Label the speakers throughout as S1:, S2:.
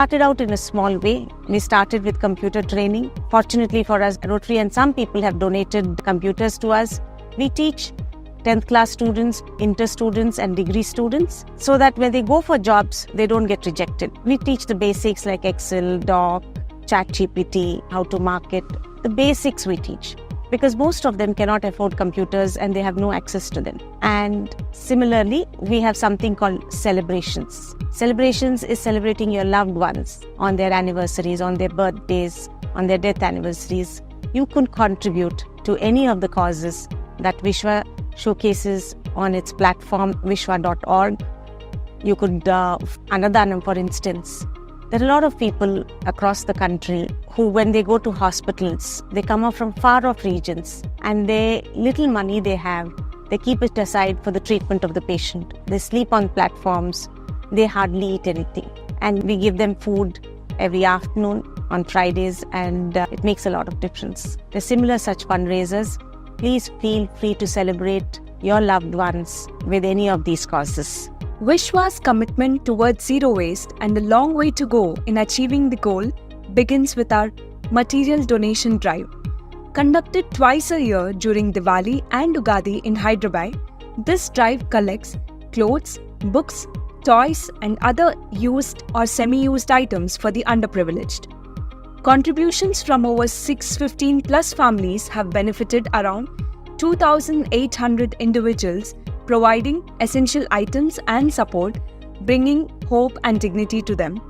S1: Started out in a small way. We started with computer training. Fortunately for us, Rotary and some people have donated computers to us. We teach 10th class students, inter students and degree students so that when they go for jobs, they don't get rejected. We teach the basics like Excel, Doc, ChatGPT, how to market. The basics we teach because most of them cannot afford computers and they have no access to them. And similarly, we have something called celebrations. Celebrations is celebrating your loved ones on their anniversaries, on their birthdays, on their death anniversaries. You can contribute to any of the causes that Vishwa showcases on its platform vishwa.org. You could, Annadanam for instance. There are a lot of people across the country who, when they go to hospitals, they come up from far off regions and the little money they have, they keep it aside for the treatment of the patient. They sleep on platforms, they hardly eat anything. And we give them food every afternoon on Fridays and it makes a lot of difference. There are similar such fundraisers. Please feel free to celebrate your loved ones with any of these causes.
S2: Vishwa's commitment towards zero waste and a long way to go in achieving the goal begins with our material donation drive. Conducted twice a year during Diwali and Ugadi in Hyderabad, this drive collects clothes, books, toys and other used or semi-used items for the underprivileged. Contributions from over 615 plus families have benefited around 2,800 individuals, providing essential items and support, bringing hope and dignity to them.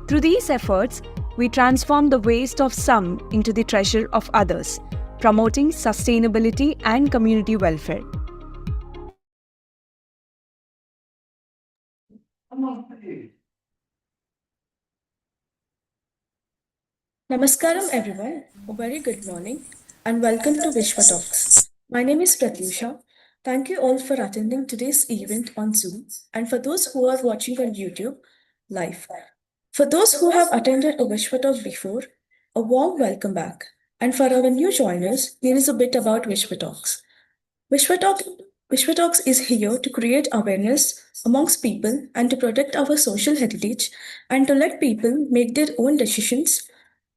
S2: Through these efforts, we transform the waste of some into the treasure of others, promoting sustainability and community welfare.
S3: Namaskaram everyone, a very good morning and welcome to Vishwa Talks. My name is Pratyusha. Thank you all for attending today's event on Zoom and for those who are watching on YouTube live. For those who have attended a Vishwa Talk before, a warm welcome back. And for our new joiners, here is a bit about Vishwa Talks. Vishwa Talks is here to create awareness amongst people and to protect our social heritage and to let people make their own decisions.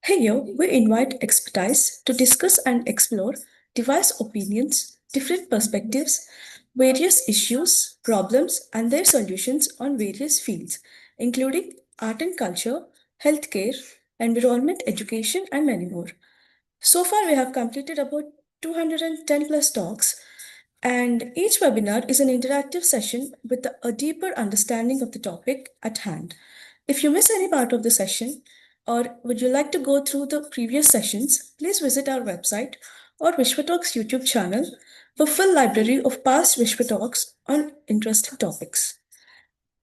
S3: Here, we invite expertise to discuss and explore diverse opinions, different perspectives, various issues, problems, and their solutions on various fields, including art and culture, healthcare, environment, education, and many more. So far, we have completed about 210 plus talks, and each webinar is an interactive session with a deeper understanding of the topic at hand. If you miss any part of the session, or would you like to go through the previous sessions, please visit our website or Vishwa Talks YouTube channel for full library of past Vishwa Talks on interesting topics.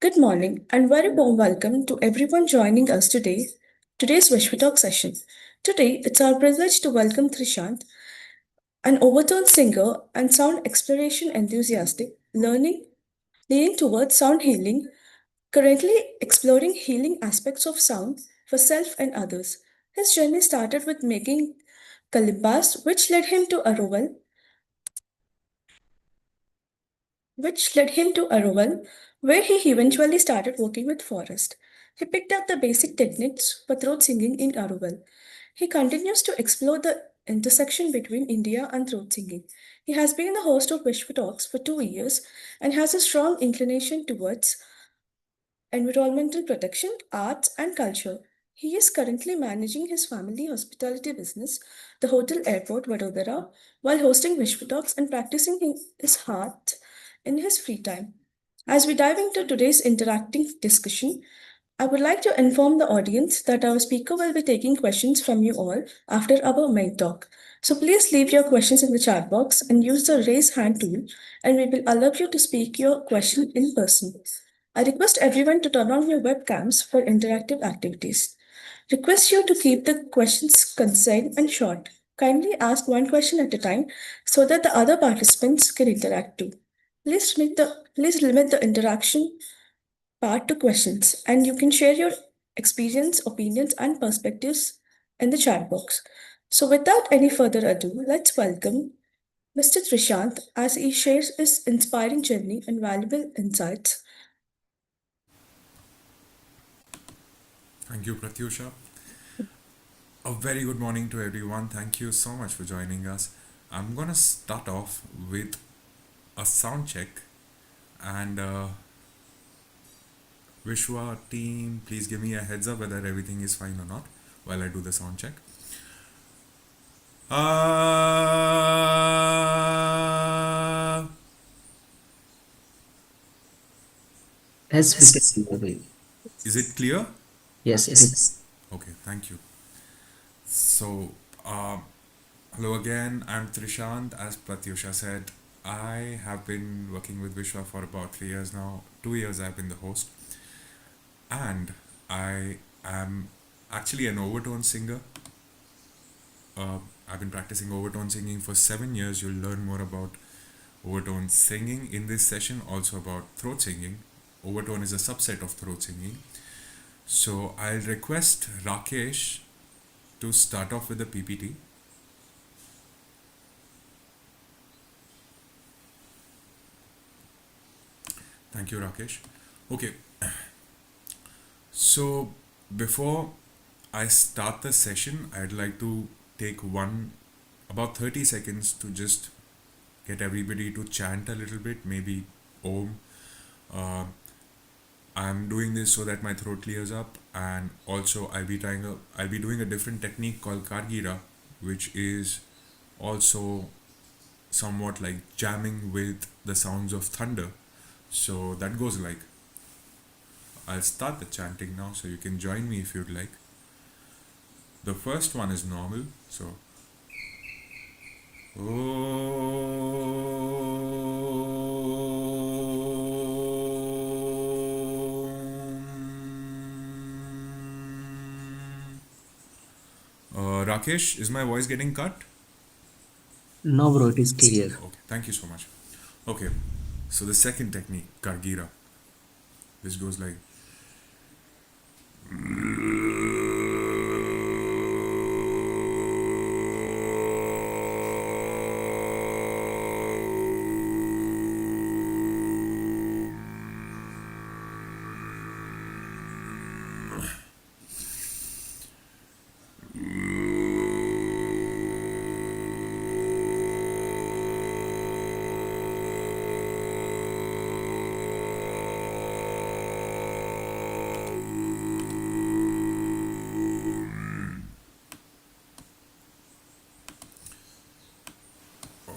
S3: Good morning and very warm welcome to everyone joining us today's Vishwa Talk session. Today, it's our privilege to welcome Trishant, an overtone singer and sound exploration enthusiastic, leaning towards sound healing, currently exploring healing aspects of sound for self and others. His journey started with making kalimbas, which led him to Araval, where he eventually started working with Forest. He picked up the basic techniques for throat singing in Araval. He continues to explore the intersection between India and throat singing. He has been the host of Vishwa Talks for 2 years and has a strong inclination towards environmental protection, arts, and culture. He is currently managing his family hospitality business, the Hotel Airport Vadodara, while hosting Vishwa Talks and practicing his art in his free time. As we dive into today's interactive discussion, I would like to inform the audience that our speaker will be taking questions from you all after our main talk. So please leave your questions in the chat box and use the raise hand tool, and we will allow you to speak your question in person. I request everyone to turn on your webcams for interactive activities. Request you to keep the questions concise and short. Kindly ask one question at a time so that the other participants can interact too. Please limit the interaction part to questions, and you can share your experience, opinions, and perspectives in the chat box. So, without any further ado, let's welcome Mr. Trishant as he shares his inspiring journey and valuable insights.
S4: Thank you, Pratyusha. A very good morning to everyone. Thank you so much for joining us. I'm gonna start off with a sound check, and Vishwa team, please give me a heads up whether everything is fine or not while I do the sound check. Uh,
S5: Yes, we can hear you.
S4: is it clear?
S5: Yes, it is.
S4: Okay, thank you. So, hello again. I'm Trishant. As Pratyusha said, I have been working with Vishwa for about 3 years now. 2 years I've been the host, and I am actually an overtone singer. I've been practicing overtone singing for 7 years. You'll learn more about overtone singing in this session, also about throat singing. Overtone is a subset of throat singing. So I'll request Rakesh to start off with the PPT. Thank you, Rakesh. Okay, so before I start the session, I'd like to take about 30 seconds to just get everybody to chant a little bit, maybe Om. Uh, I'm doing this so that my throat clears up, and also I'll be doing a different technique called Kargira, which is also somewhat like jamming with the sounds of thunder. So that goes like, I'll start the chanting now, so you can join me if you'd like. The first one is normal, so Rakesh, is my voice getting cut?
S5: No, bro, it is clear.
S4: Okay, thank you so much. Okay, so the second technique, Kargira, this goes like.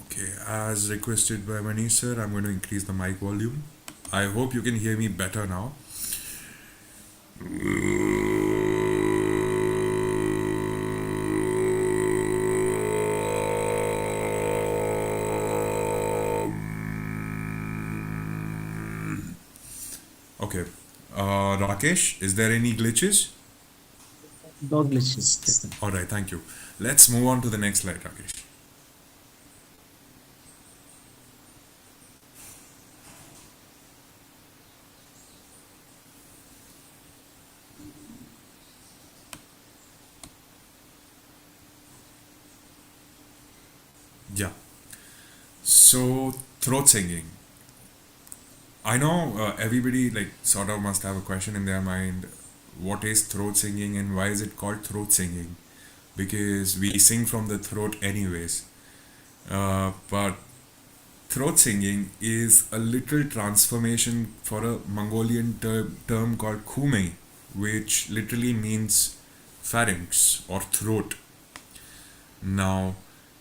S4: Okay, as requested by Manish sir, I'm going to increase the mic volume. I hope you can hear me better now. Okay, Rakesh, is there any glitches?
S5: No glitches.
S4: All right, thank you. Let's move on to the next slide, Rakesh. Yeah. So, throat singing. I know everybody like sort of must have a question in their mind. What is throat singing and why is it called throat singing? Because we sing from the throat anyways. But throat singing is a little transformation for a Mongolian term called Khumei, which literally means pharynx or throat. Now,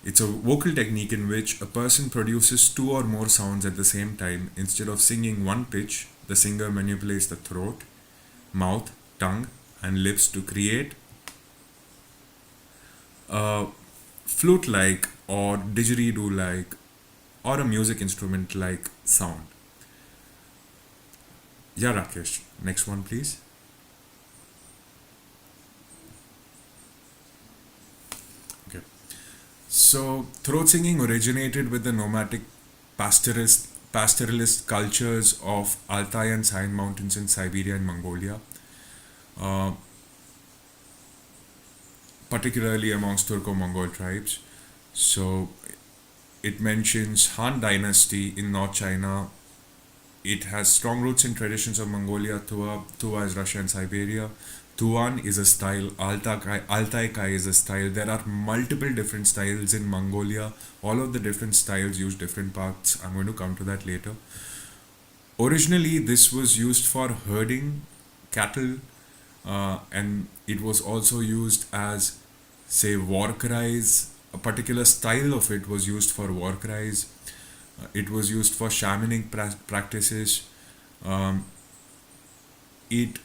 S4: it's a vocal technique in which a person produces two or more sounds at the same time. Instead of singing one pitch, the singer manipulates the throat, mouth, tongue, and lips to create a flute like or didgeridoo like or a music instrument like sound. Yeah, Rakesh. Next one, please. Okay. So, throat singing originated with the nomadic pastoralist cultures of Altai and Sine Mountains in Siberia and Mongolia, uh, particularly amongst Turco-Mongol tribes. So, it mentions Han Dynasty in North China. It has strong roots in traditions of Mongolia, Tuva is Russia and Siberia. Tuan is a style, Altai Kai is a style. There are multiple different styles in Mongolia. All of the different styles use different parts. I'm going to come to that later. Originally, this was used for herding cattle, and it was also used as, say, war cries. A particular style of it was used for war cries. It was used for shamanic practices. Um, it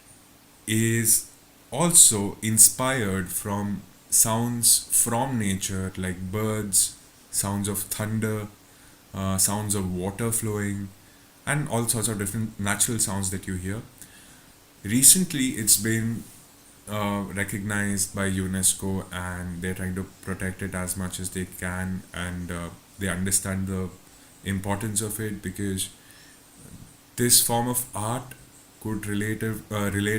S4: is also inspired from sounds from nature like birds, sounds of thunder, sounds of water flowing, and all sorts of different natural sounds that you hear. Recently, it's been recognized by UNESCO, and they're trying to protect it as much as they can, and they understand the importance of it because this form of art could relate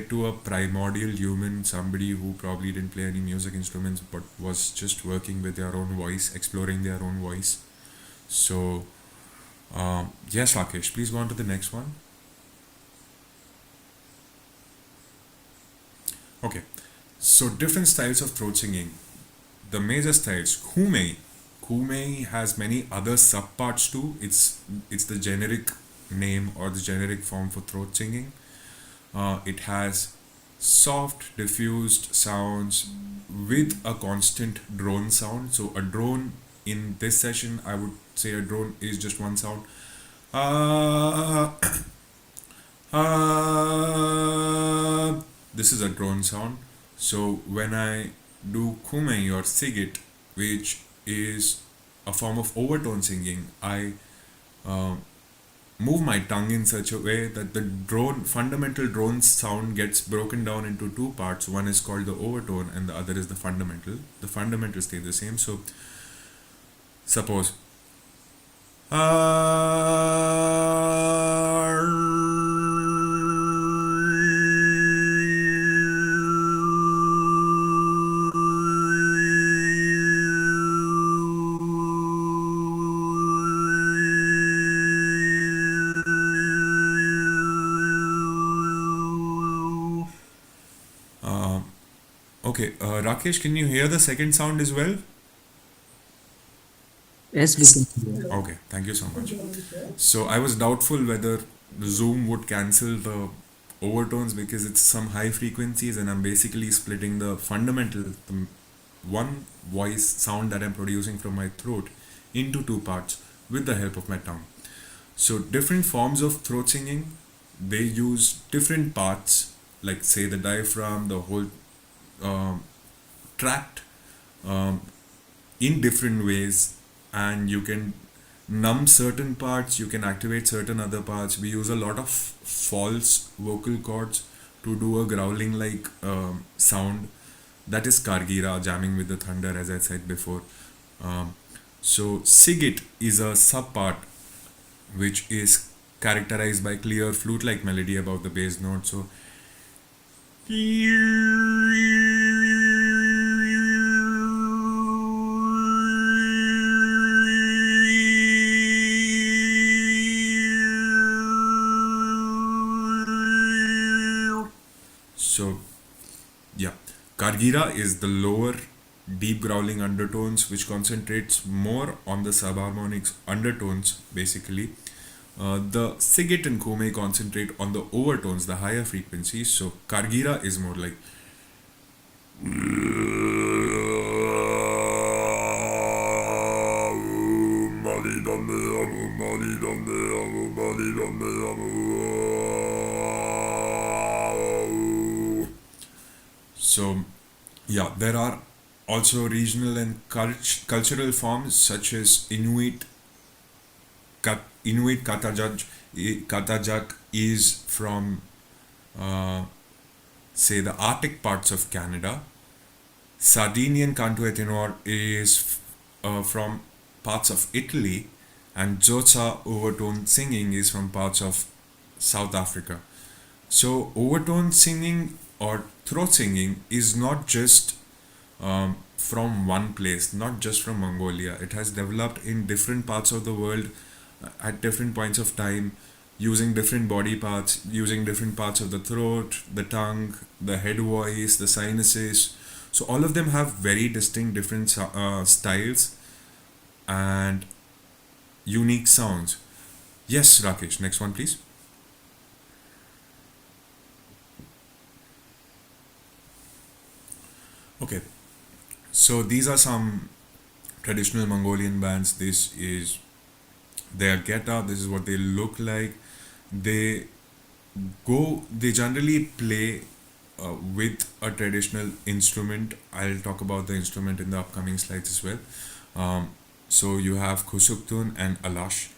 S4: to a primordial human, somebody who probably didn't play any music instruments but was just working with their own voice, exploring their own voice. So, yes, Rakesh, please go on to the next one. Okay, so different styles of throat singing. The major styles, Khumei. Khumei has many other subparts too. It's the generic name or the generic form for throat singing. It has soft, diffused sounds with a constant drone sound. So a drone in this session, I would say a drone is just one sound. This is a drone sound. So when I do Khumei or Sigit, which is a form of overtone singing, I move my tongue in such a way that the fundamental drone sound gets broken down into two parts. One is called the overtone and the other is the fundamental. The fundamental stay the same. So suppose okay, Rakesh, can you hear the second sound as well?
S5: Yes, we can hear.
S4: Okay, thank you so much. So I was doubtful whether the Zoom would cancel the overtones because it's some high frequencies, and I'm basically splitting the fundamental, the one voice sound that I'm producing from my throat into two parts with the help of my tongue. So different forms of throat singing, they use different parts, like say the diaphragm, the whole tract, in different ways, and you can numb certain parts, you can activate certain other parts. We use a lot of false vocal cords to do a growling like sound. That is Kargira, jamming with the thunder, as I said before. So Sigit is a subpart which is characterized by clear flute-like melody above the bass note. So So, yeah, Kargira is the lower, deep growling undertones which concentrates more on the subharmonics undertones basically. The Sigit and Khumei concentrate on the overtones, the higher frequencies. So, Kargira is more like. So, yeah, there are also regional and cultural forms such as Inuit Katajak. Katajak is from, say, the Arctic parts of Canada. Sardinian Canto e Tenore is from parts of Italy, and Xhosa overtone singing is from parts of South Africa. So, overtone singing or throat singing is not just from one place, not just from Mongolia. It has developed in different parts of the world at different points of time. using different body parts, using different parts of the throat, the tongue, the head voice, the sinuses. So all of them have very distinct different styles and unique sounds. Yes, Rakesh, next one, please. Okay, so these are some traditional Mongolian bands. This is their get up, this is what they look like. They they generally play with a traditional instrument. I'll talk about the instrument in the upcoming slides as well. So you have Kusuktun and Alash.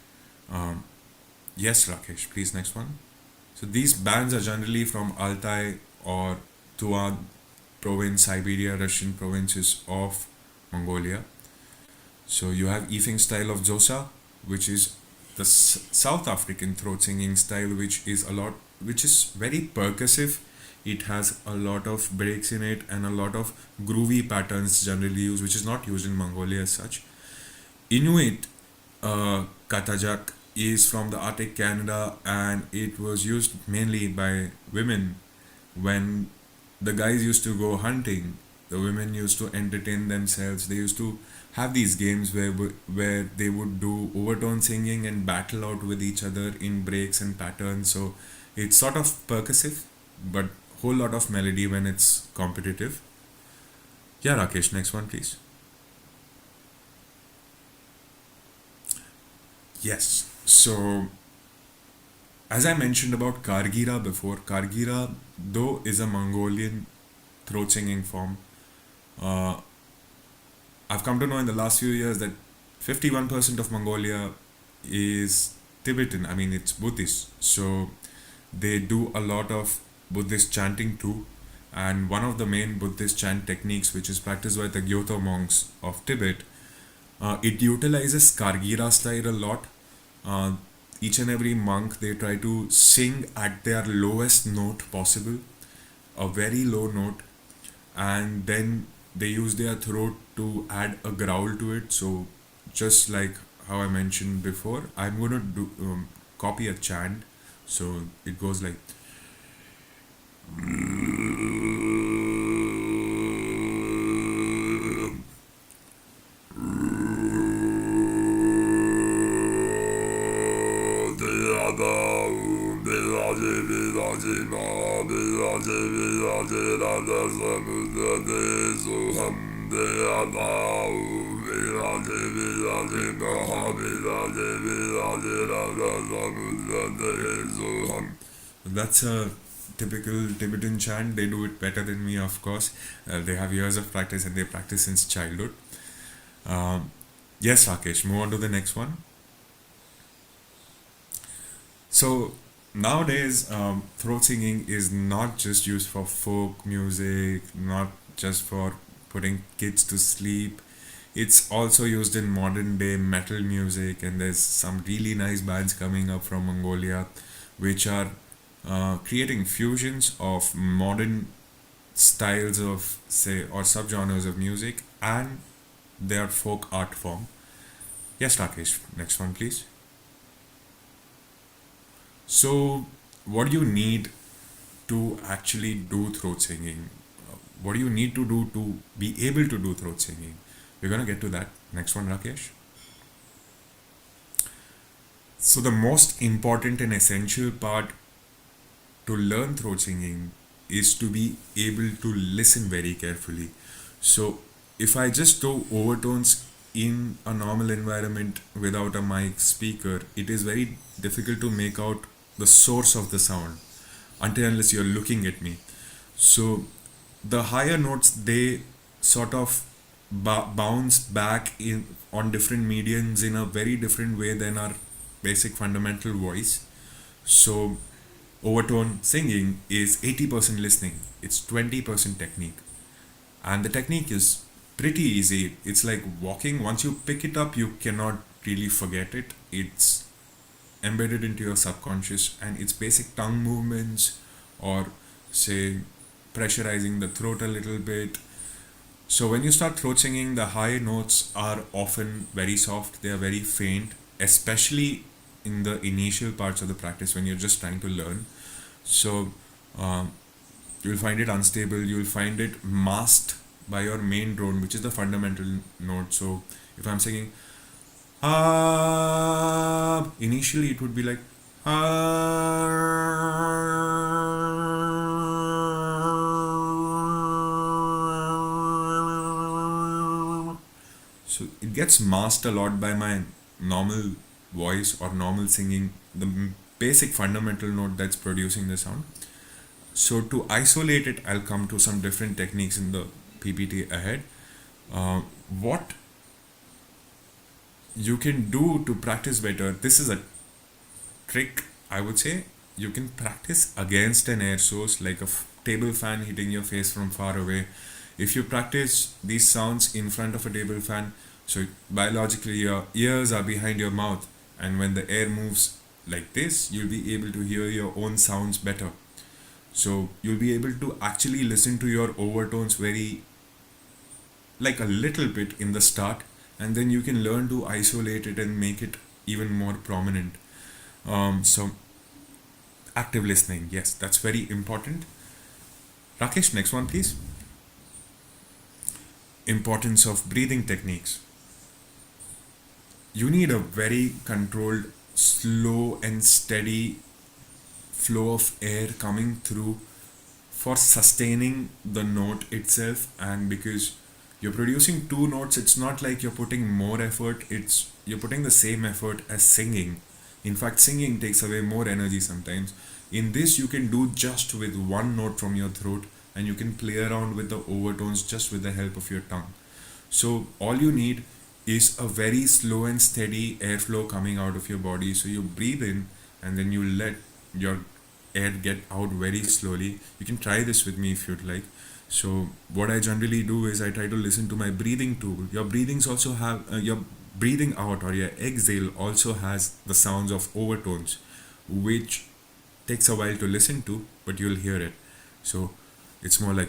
S4: Um, yes, Rakesh, please, next one. So these bands are generally from Altai or Tuvan province, Siberia, Russian provinces of Mongolia. So you have Efing style of Zosa, which is the South African throat singing style, which is very percussive. It has a lot of breaks in it and a lot of groovy patterns generally used, which is not used in Mongolia as such. Inuit Katajak is from the Arctic Canada, and it was used mainly by women when the guys used to go hunting. The women used to entertain themselves. They used to have these games where they would do overtone singing and battle out with each other in breaks and patterns. So it's sort of percussive, but whole lot of melody when it's competitive. Yeah, Rakesh, next one, please. Yes. So as I mentioned about Kargira before, Kargira though is a Mongolian throat singing form. Uh, I've come to know in the last few years that 51% of Mongolia is Tibetan. I mean, it's Buddhist. So they do a lot of Buddhist chanting too. And one of the main Buddhist chant techniques, which is practiced by the Gyuto monks of Tibet, it utilizes Kargira style a lot. Uh, each and every monk, they try to sing at their lowest note possible, a very low note, and then they use their throat to add a growl to it. So just like how I mentioned before, I'm going to copy a chant. So it goes like that's a typical Tibetan chant. They do it better than me, of course. They have years of practice and they practice since childhood. Yes, Rakesh, move on to the next one. So nowadays, throat singing is not just used for folk music, not just for putting kids to sleep. It's also used in modern day metal music, and there's some really nice bands coming up from Mongolia, which are creating fusions of modern styles of, say, or subgenres of music and their folk art form. Yes, Rakesh, next one, please. So, what do you need to actually do throat singing? What do you need to do to be able to do throat singing? We're gonna get to that. Next one, Rakesh. So, the most important and essential part to learn throat singing is to be able to listen very carefully. So, if I just do overtones in a normal environment without a mic speaker, it is very difficult to make out the source of the sound until unless you're looking at me. So the higher notes, they sort of bounce back in on different medians in a very different way than our basic fundamental voice. So overtone singing is 80% listening, it's 20% technique, and the technique is pretty easy. It's like walking. Once you pick it up, you cannot really forget it. It's embedded into your subconscious, and it's basic tongue movements, or say pressurizing the throat a little bit. So when you start throat singing, the high notes are often very soft, they are very faint, especially in the initial parts of the practice when you're just trying to learn. So you'll find it unstable, you'll find it masked by your main drone, which is the fundamental note. So if I'm singing initially it would be like so it gets masked a lot by my normal voice or normal singing, the basic fundamental note that's producing the sound. So to isolate it, I'll come to some different techniques in the PPT ahead. What you can do to practice better, this is a trick, I would say. You can practice against an air source like a table fan hitting your face from far away. If you practice these sounds in front of a table fan, so biologically your ears are behind your mouth, and when the air moves like this, you'll be able to hear your own sounds better. So you'll be able to actually listen to your overtones very, like a little bit in the start, and then you can learn to isolate it and make it even more prominent. So active listening, yes, that's very important. Rakesh, next one please. Importance of breathing techniques. You need a very controlled, slow and steady flow of air coming through for sustaining the note itself. And because you're producing two notes, it's not like you're putting more effort, it's you're putting the same effort as singing. In fact, singing takes away more energy sometimes. In this, you can do just with one note from your throat, and you can play around with the overtones just with the help of your tongue. So all you need is a very slow and steady airflow coming out of your body. So you breathe in and then you let your air get out very slowly. You can try this with me if you'd like. So what I generally do is I try to listen to my breathing tool. Your breathings also have your breathing out or your exhale also has the sounds of overtones, which takes a while to listen to, but you'll hear it. So it's more like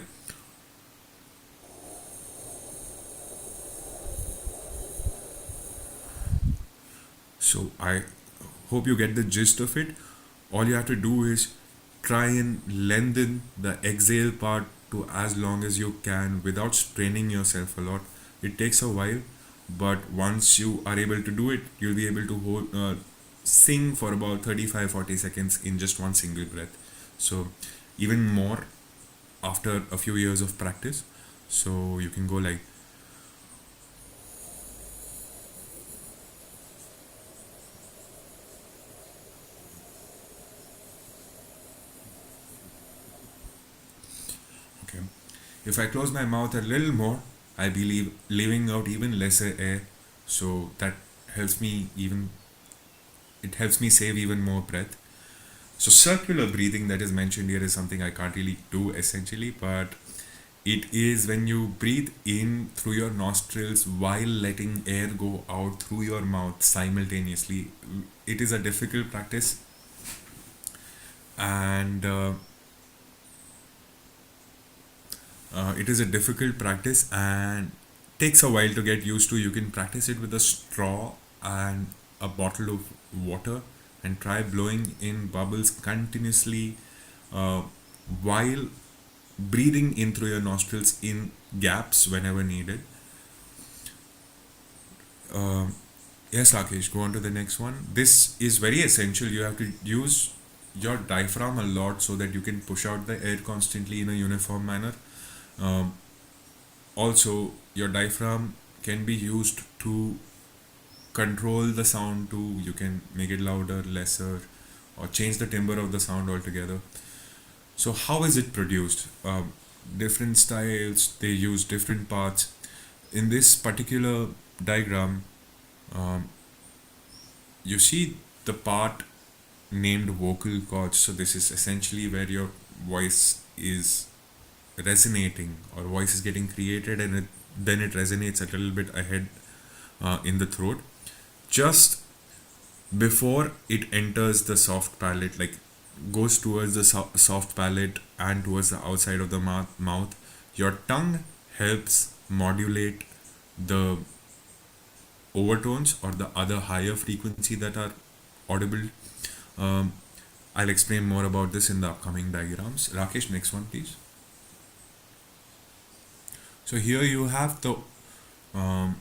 S4: so I hope you get the gist of it. All you have to do is try and lengthen the exhale part to as long as you can without straining yourself a lot. It takes a while, but once you are able to do it, you'll be able to sing for about 35-40 seconds in just one single breath. So even more after a few years of practice. So you can go like okay. If I close my mouth a little more, I believe leaving out even lesser air, so that helps me even it helps me save even more breath. So circular breathing that is mentioned here is something I can't really do essentially, but it is when you breathe in through your nostrils while letting air go out through your mouth simultaneously. It is a difficult practice, and it is a difficult practice and takes a while to get used to. You can practice it with a straw and a bottle of water and try blowing in bubbles continuously while breathing in through your nostrils in gaps whenever needed. Yes, Rakesh, go on to the next one. This is very essential. You have to use your diaphragm a lot so that you can push out the air constantly in a uniform manner. Also, your diaphragm can be used to control the sound too. You can make it louder, lesser, or change the timbre of the sound altogether. So how is it produced? Different styles, they use different parts. In this particular diagram, you see the part named vocal cords. So this is essentially where your voice is resonating or voice is getting created, and then it resonates a little bit ahead in the throat just before it enters the soft palate, like goes towards the soft palate and towards the outside of the mouth. Your tongue helps modulate the overtones or the other higher frequency that are audible. Um, I'll explain more about this in the upcoming diagrams. Rakesh, next one, please. So here you have the um,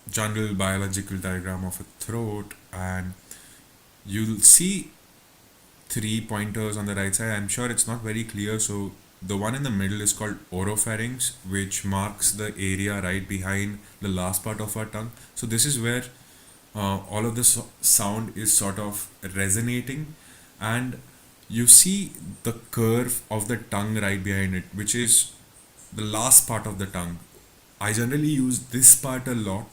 S4: general biological diagram of a throat, and you'll see three pointers on the right side. I'm sure it's not very clear, so the one in the middle is called oropharynx, which marks the area right behind the last part of our tongue. So this is where all of the sound is sort of resonating, and you see the curve of the tongue right behind it, which is the last part of the tongue. I generally use this part a lot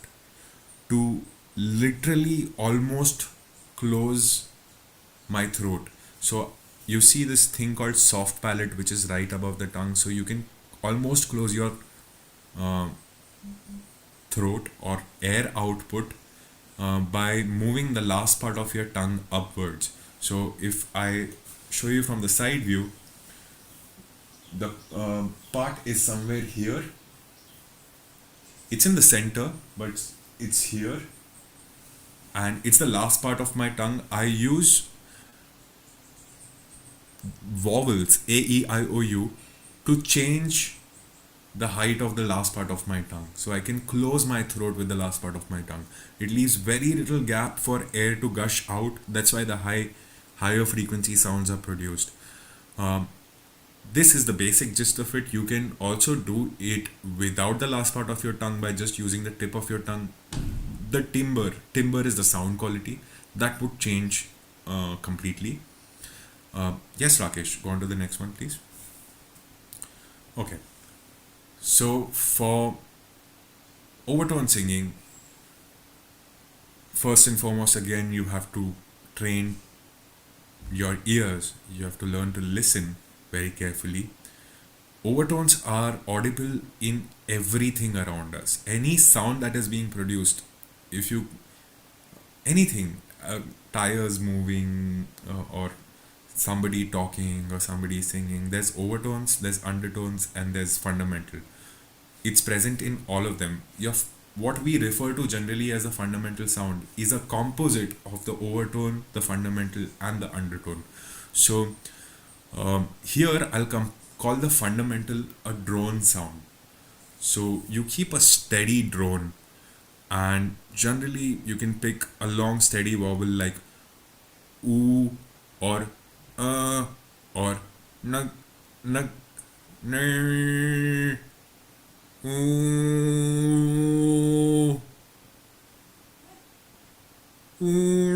S4: to literally almost close my throat. So you see this thing called soft palate, which is right above the tongue. So you can almost close your uh, throat or air output by moving the last part of your tongue upwards. So if I show you from the side view, the part is somewhere here. It's in the center, but it's here, and it's the last part of my tongue. I use vowels A, E, I, O, U to change the height of the last part of my tongue. So I can close my throat with the last part of my tongue. It leaves very little gap for air to gush out. That's why the higher frequency sounds are produced. Um, this is the basic gist of it. You can also do it without the last part of your tongue by just using the tip of your tongue. The timbre is the sound quality that would change completely. Yes, Rakesh, go on to the next one, please. Okay, so for overtone singing, first and foremost, again, you have to train your ears. You have to learn to listen very carefully. Overtones are audible in everything around us. Any sound that is being produced, if you anything, tires moving, or somebody talking or somebody singing, there's overtones, there's undertones, and there's fundamental. It's present in all of them. What we refer to generally as a fundamental sound is a composite of the overtone, the fundamental, and the undertone. So here I'll call the fundamental a drone sound. So you keep a steady drone, and generally you can pick a long steady vowel like oo, or or nug, nug, ner, ooh, ooh,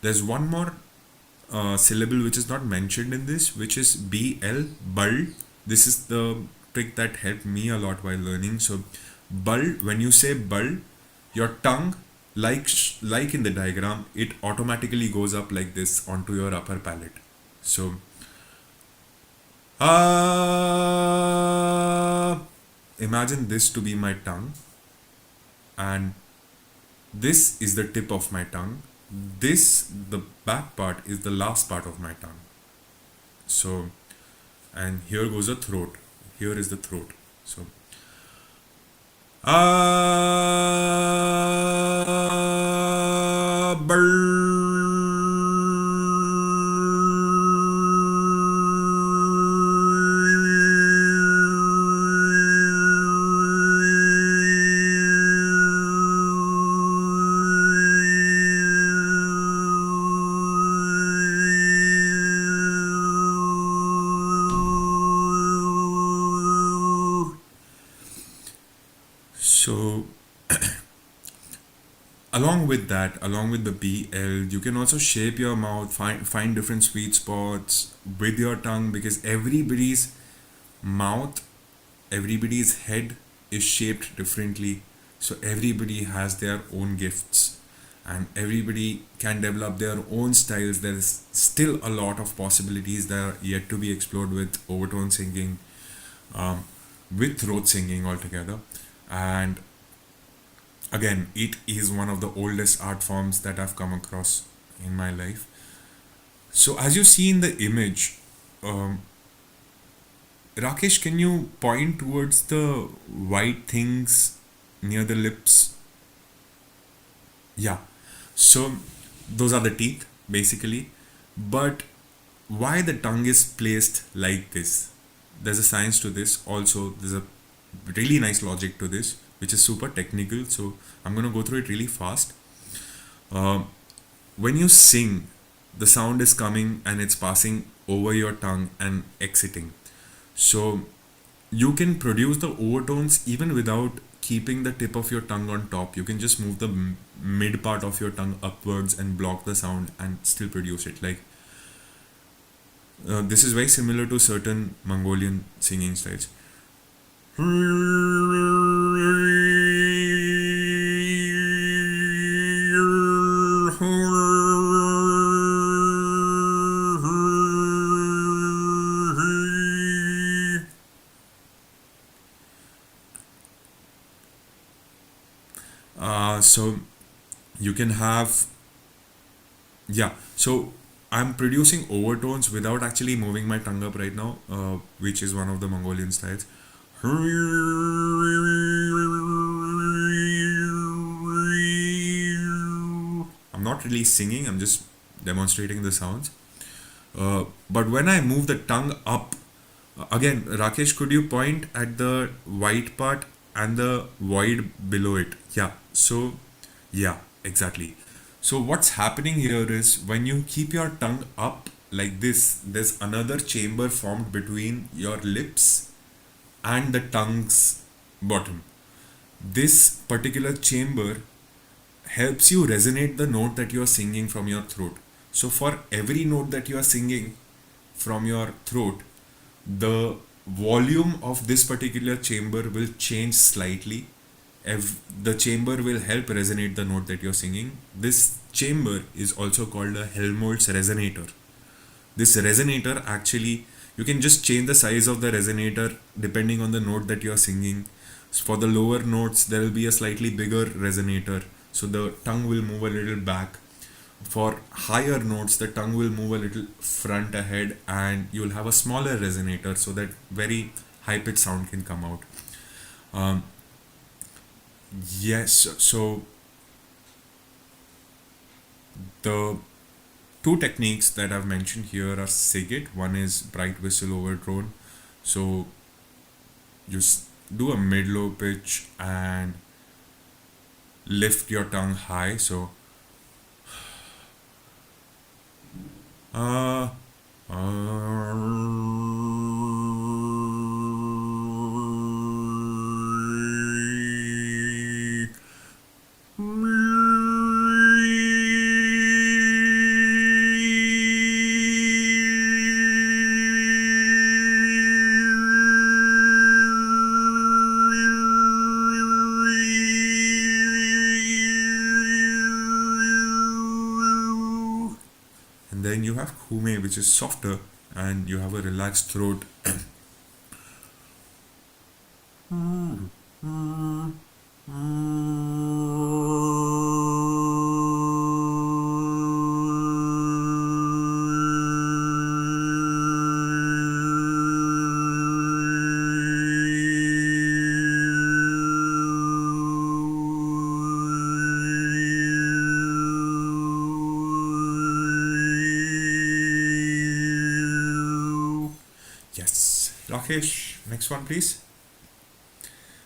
S4: There's one more syllable which is not mentioned in this, which is BL, bul. This is the trick that helped me a lot while learning. So, bul, when you say bul, your tongue, like in the diagram, it automatically goes up like this onto your upper palate. So, imagine this to be my tongue, and this is the tip of my tongue. This, the back part, is the last part of my tongue. So, and here goes the throat. Here is the throat. So, so along with the BL, you can also shape your mouth, find different sweet spots with your tongue, because everybody's mouth, everybody's head is shaped differently. So everybody has their own gifts, and everybody can develop their own styles. There's still a lot of possibilities that are yet to be explored with overtone singing, with throat singing altogether. And again, it is one of the oldest art forms that I've come across in my life. So as you see in the image, Rakesh, can you point towards the white things near the lips? Yeah. So those are the teeth, basically. But why the tongue is placed like this? There's a science to this. Also, there's a really nice logic to this, which is super technical. So I'm gonna go through it really fast. Uh, when you sing, the sound is coming and it's passing over your tongue and exiting. So you can produce the overtones even without keeping the tip of your tongue on top. You can just move the mid part of your tongue upwards and block the sound and still produce it. Like this is very similar to certain Mongolian singing styles. So you can have, yeah, so I'm producing overtones without actually moving my tongue up right now, which is one of the Mongolian styles. I'm not really singing, I'm just demonstrating the sounds. But when I move the tongue up, again, Rakesh, could you point at the white part and the void below it? Yeah, so, yeah, exactly. So, what's happening here is when you keep your tongue up like this, there's another chamber formed between your lips and the tongue's bottom. This particular chamber helps you resonate the note that you are singing from your throat. So, for every note that you are singing from your throat, the volume of this particular chamber will change slightly. The chamber will help resonate the note that you're singing. This chamber is also called a Helmholtz resonator. This resonator actually, you can just change the size of the resonator depending on the note that you're singing. So for the lower notes, there will be a slightly bigger resonator, so the tongue will move a little back. For higher notes, the tongue will move a little front ahead and you'll have a smaller resonator so that very high pitched sound can come out. Um, yes, so the two techniques that I've mentioned here are Sigit. One is bright whistle over drone. So you do a mid low pitch and lift your tongue high. So uh, and then you have Kume, which is softer, and you have a relaxed throat. Yes. Rakesh, next one, please.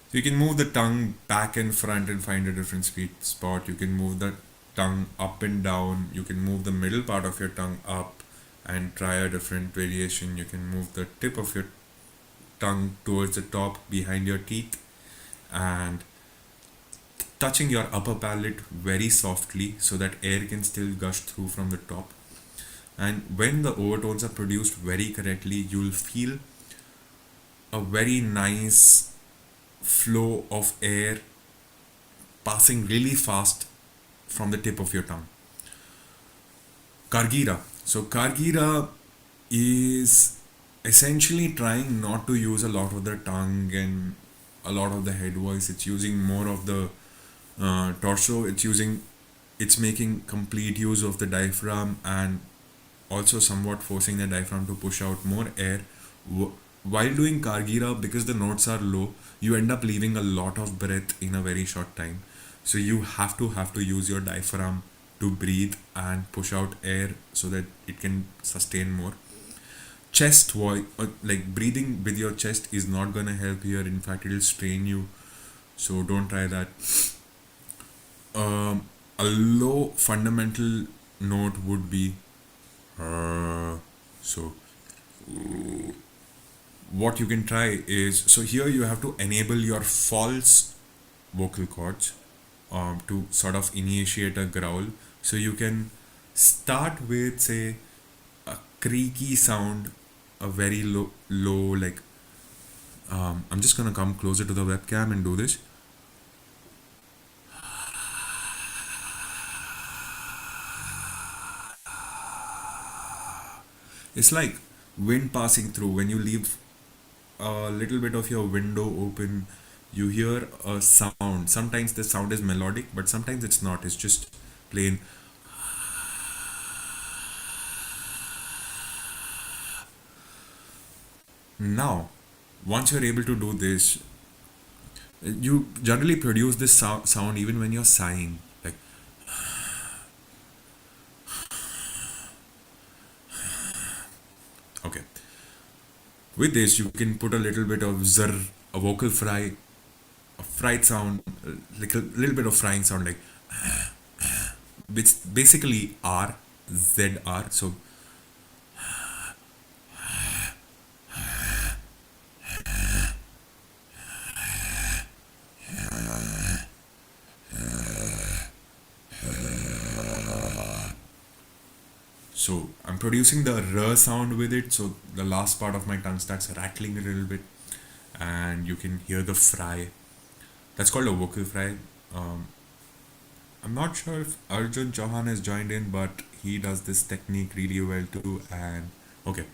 S4: So you can move the tongue back and front and find a different spot. You can move the tongue up and down. You can move the middle part of your tongue up and try a different variation. You can move the tip of your tongue towards the top behind your teeth and touching your upper palate very softly so that air can still gush through from the top. And when the overtones are produced very correctly, you'll feel a very nice flow of air passing really fast from the tip of your tongue. Kargira. So Kargira is essentially trying not to use a lot of the tongue and a lot of the head voice. It's using more of the torso. It's making complete use of the diaphragm and also somewhat forcing the diaphragm to push out more air while doing Kargira, because the notes are low, you end up leaving a lot of breath in a very short time. So you have to use your diaphragm to breathe and push out air so that it can sustain more. Chest voice, like breathing with your chest is not gonna help here. In fact, it'll strain you. So don't try that. A low fundamental note would be so what you can try is, so here you have to enable your false vocal cords to sort of initiate a growl. So you can start with, say, a creaky sound, a very low, like I'm just gonna come closer to the webcam and do this. It's like wind passing through. When you leave a little bit of your window open, you hear a sound. Sometimes the sound is melodic, but sometimes it's not. It's just plain. Now, once you're able to do this, you generally produce this sound even when you're sighing. Like, okay. With this, you can put a little bit of zr, a vocal fry, a fried sound, like a little bit of frying sound, like, which basically R, ZR. So So I'm producing the r sound with it, so the last part of my tongue starts rattling a little bit, and you can hear the fry. That's called a vocal fry. Um, I'm not sure if Arjun Chauhan has joined in, but he does this technique really well too. And okay,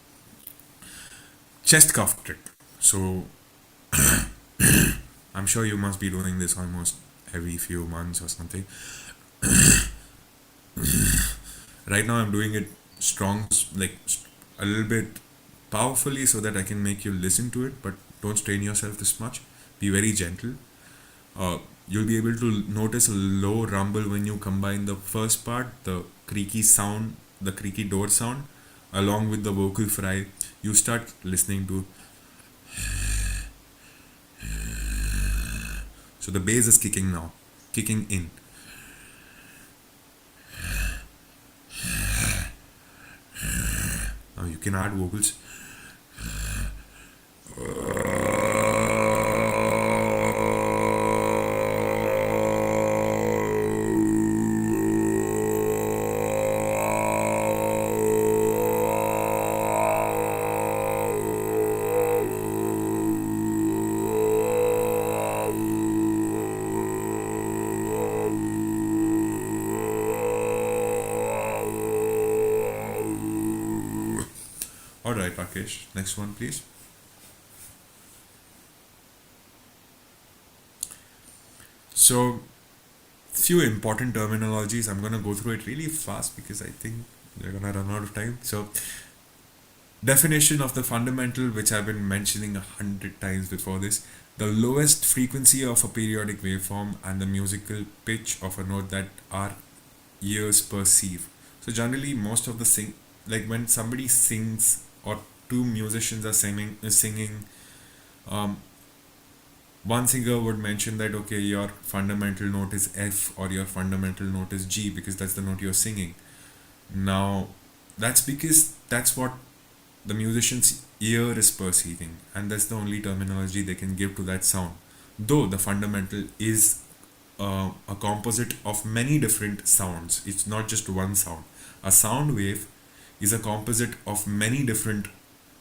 S4: chest cuff trick. So I'm sure you must be doing this almost every few months or something. Right now I'm doing it strong, like a little bit powerfully, so that I can make you listen to it, but don't strain yourself this much. Be very gentle. You'll be able to notice a low rumble when you combine the first part, the creaky sound, the creaky door sound, along with the vocal fry. You start listening to. So the bass is kicking now, kicking in. Now you can add vocals. Alright, Rakesh, next one, please. So, few important terminologies. I'm gonna go through it really fast because I think we're gonna run out of time. So, definition of the fundamental, which I've been mentioning 100 times before this: the lowest frequency of a periodic waveform and the musical pitch of a note that our ears perceive. So generally, most of the like when somebody sings or two musicians are singing, um, one singer would mention that, okay, your fundamental note is F or your fundamental note is G, because that's the note you're singing. Now, that's because that's what the musician's ear is perceiving, and that's the only terminology they can give to that sound. Though the fundamental is a composite of many different sounds, it's not just one sound. A sound wave is a composite of many different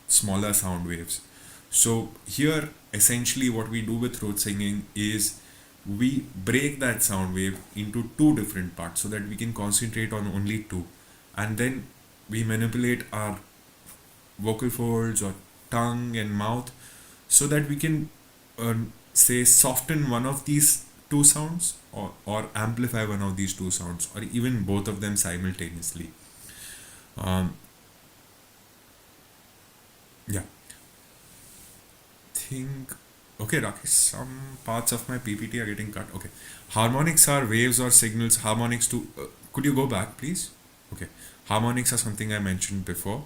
S4: smaller sound waves. So here, essentially, what we do with throat singing is we break that sound wave into two different parts so that we can concentrate on only two, and then we manipulate our vocal folds or tongue and mouth so that we can say soften one of these two sounds, or amplify one of these two sounds, or even both of them simultaneously. um, yeah think. Okay, Rakesh, some parts of my PPT are getting cut. Okay. Harmonics are waves or signals. Harmonics to. Could you go back, please? Okay. Harmonics are something I mentioned before.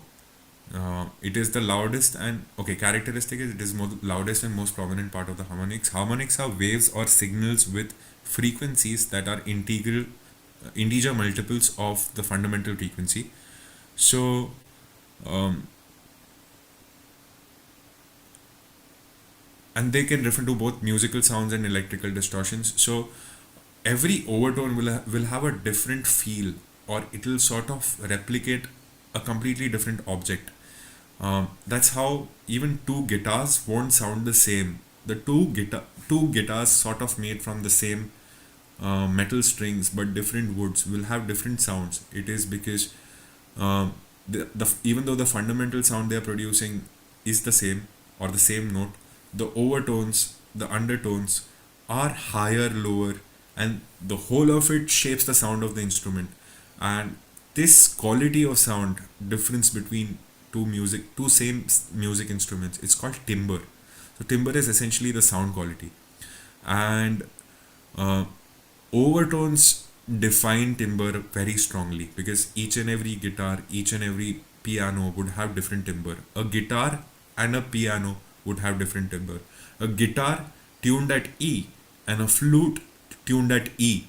S4: It is the loudest and okay characteristic is it is loudest and most prominent part of the harmonics. Harmonics are waves or signals with frequencies that are integer multiples of the fundamental frequency. So and they can refer to both musical sounds and electrical distortions. So every overtone will have a different feel, or it will sort of replicate a completely different object. That's how even two guitars won't sound the same. The two guitars sort of made from the same metal strings but different woods will have different sounds. It is because even though the fundamental sound they are producing is the same or the same note, the overtones, the undertones are higher, lower, and the whole of it shapes the sound of the instrument. And this quality of sound difference between two same music instruments, it's called timbre. So timbre is essentially the sound quality, and uh, overtones define timbre very strongly because each and every guitar, each and every piano would have different timbre. A guitar and a piano would have different timbre. A guitar tuned at E and a flute tuned at E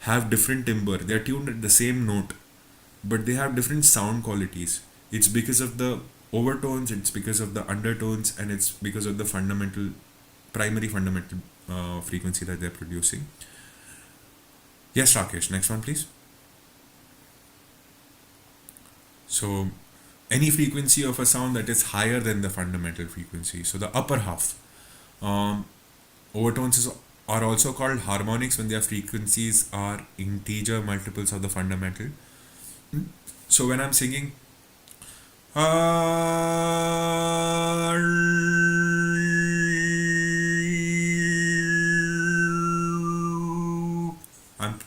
S4: have different timbre. They are tuned at the same note, but they have different sound qualities. It's because of the overtones, it's because of the undertones, and it's because of the primary fundamental frequency that they're producing. Yes, Rakesh, next one, please. So, any frequency of a sound that is higher than the fundamental frequency, so the upper half. Um, are also called harmonics when their frequencies are integer multiples of the fundamental. So when I'm singing, I'm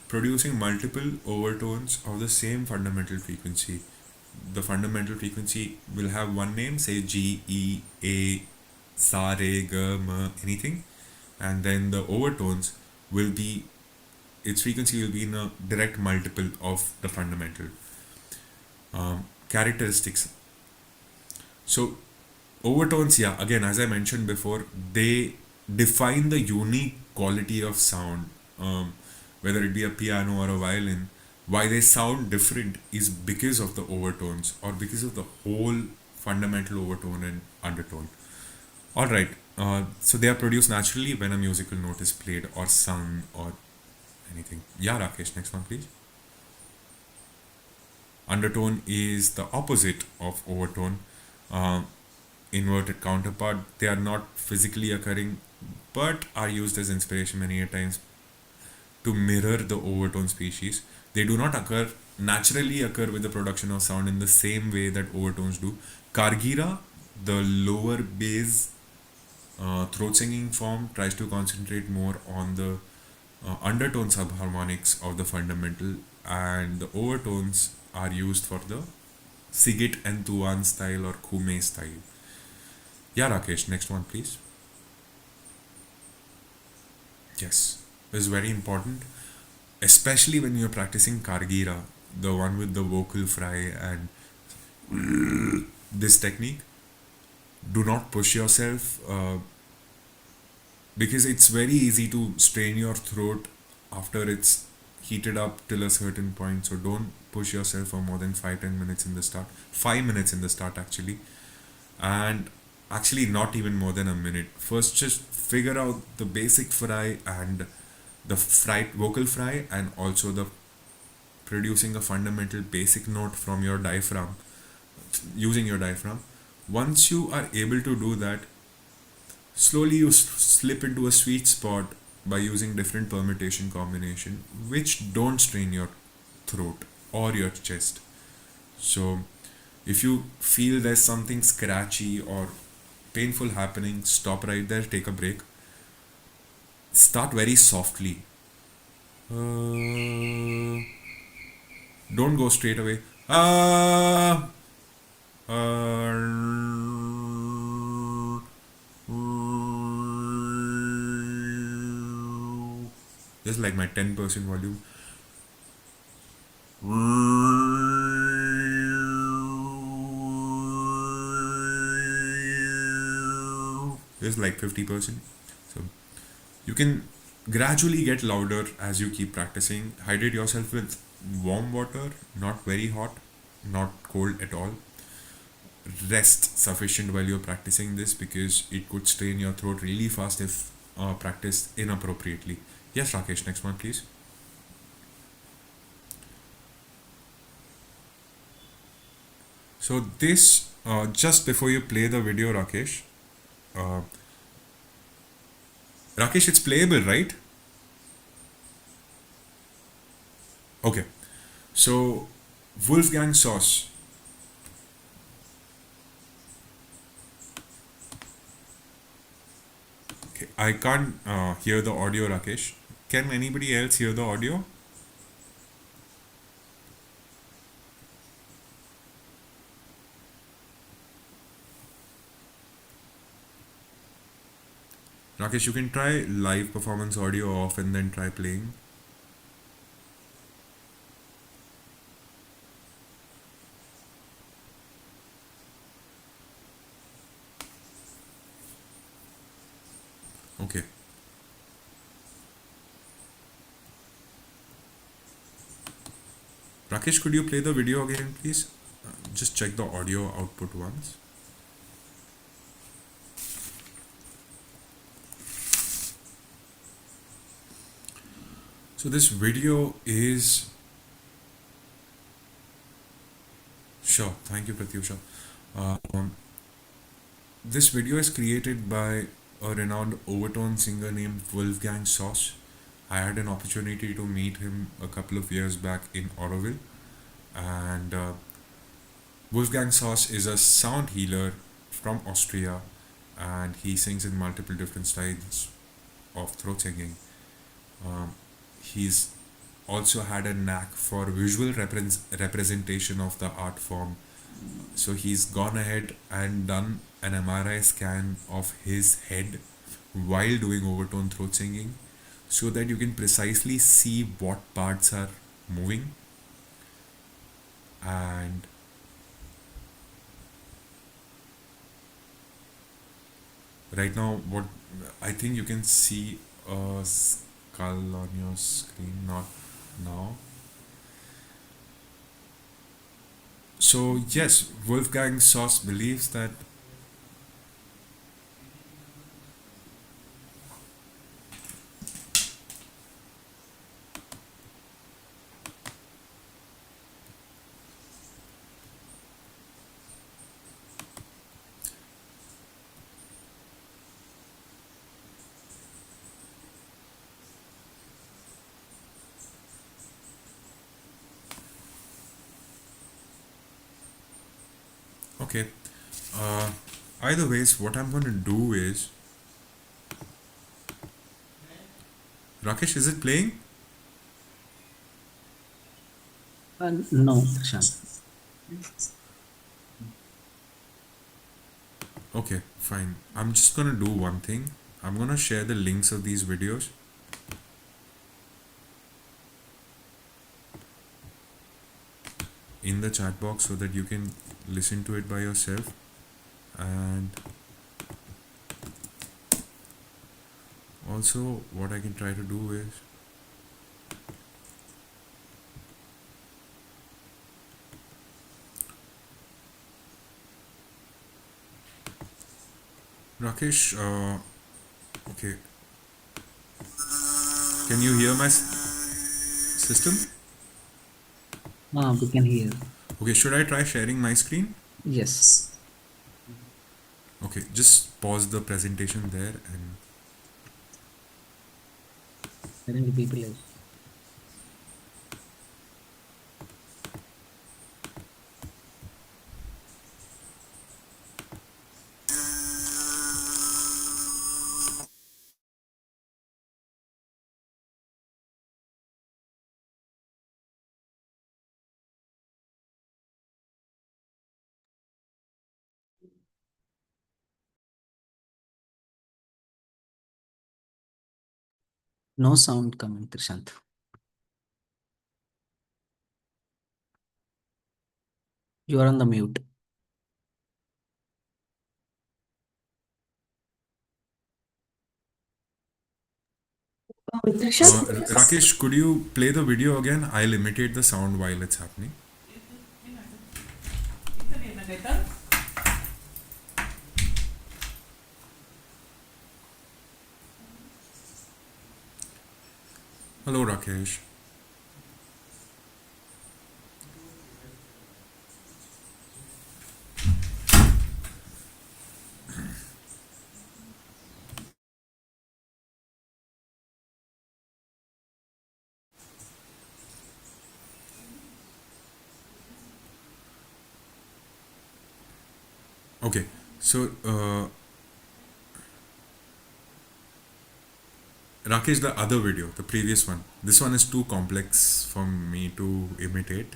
S4: producing multiple overtones of the same fundamental frequency. The fundamental frequency will have one name, say G, E, A, Sa, Re, Ga, Ma, anything, and then the overtones will be, its frequency will be in a direct multiple of the fundamental characteristics. So overtones, yeah, again, as I mentioned before, they define the unique quality of sound, whether it be a piano or a violin. Why they sound different is because of the overtones or because of the whole fundamental overtone and undertone. All right, so they are produced naturally when a musical note is played or sung or anything. Yeah, Rakesh, next one, please. Undertone is the opposite of overtone, inverted counterpart. They are not physically occurring but are used as inspiration many a times to mirror the overtone species. They do not naturally occur with the production of sound in the same way that overtones do. Kargira, the lower bass throat singing form, tries to concentrate more on the undertone subharmonics of the fundamental, and the overtones are used for the Sigit and Tuan style or Kume style. Yeah, Rakesh, next one, please. Yes, this is very important, especially when you're practicing Kargira, the one with the vocal fry and this technique. Do not push yourself because it's very easy to strain your throat after it's heated up till a certain point. So don't push yourself for more than 5-10 minutes in the start. 5 minutes in the start, actually. And actually, not even more than a minute. First, just figure out the basic fry and the vocal fry, and also the producing a fundamental basic note from your diaphragm, using your diaphragm. Once you are able to do that, slowly you slip into a sweet spot by using different permutation combination which don't strain your throat or your chest. So if you feel there's something scratchy or painful happening, stop right there, take a break, start very softly. Don't go straight away. Just like my 10% volume. Just like 50%. So you can gradually get louder as you keep practicing. Hydrate yourself with warm water, not very hot, not cold at all. Rest sufficient while you're practicing this, because it could strain your throat really fast if practiced inappropriately. Yes, Rakesh, next one, please. So this, just before you play the video, uh, Rakesh, it's playable, right? Okay. So Wolfgang Sauce. Okay, I can't hear the audio, Rakesh. Can anybody else hear the audio? Rakesh, you can try live performance audio off and then try playing. Okay. Rakesh, could you play the video again, please? Just check the audio output once. So this video is... Sure, thank you, Pratyusha. This video is created by a renowned overtone singer named Wolfgang Sauce. I had an opportunity to meet him a couple of years back in Auroville, and Wolfgang Sauce is a sound healer from Austria, and he sings in multiple different styles of throat singing. He's also had a knack for visual representation of the art form. So he's gone ahead and done an MRI scan of his head while doing overtone throat singing, so that you can precisely see what parts are moving. And right now, what I think you can see a skull on your screen, not now. So yes, Wolfgang Sauce believes that... Okay. Uh, Either ways, what I'm going to do is... Rakesh, is it playing?
S5: No, Prashant.
S4: Okay, fine. I'm just going to do one thing. I'm going to share the links of these videos. In the chat box so that you can listen to it by yourself. And also, what I can try to do is... Rakesh, okay. Can you hear my system?
S5: We can hear.
S4: Okay, should I try sharing my screen?
S5: Yes.
S4: Okay, just pause the presentation there and...
S5: I think the people have. No sound coming, Trishant. You are on the mute.
S4: Rakesh, could you play the video again? I'll imitate the sound while it's happening. Hello, Rakesh. Okay, so Rakesh, the other video, the previous one, this one is too complex for me to imitate.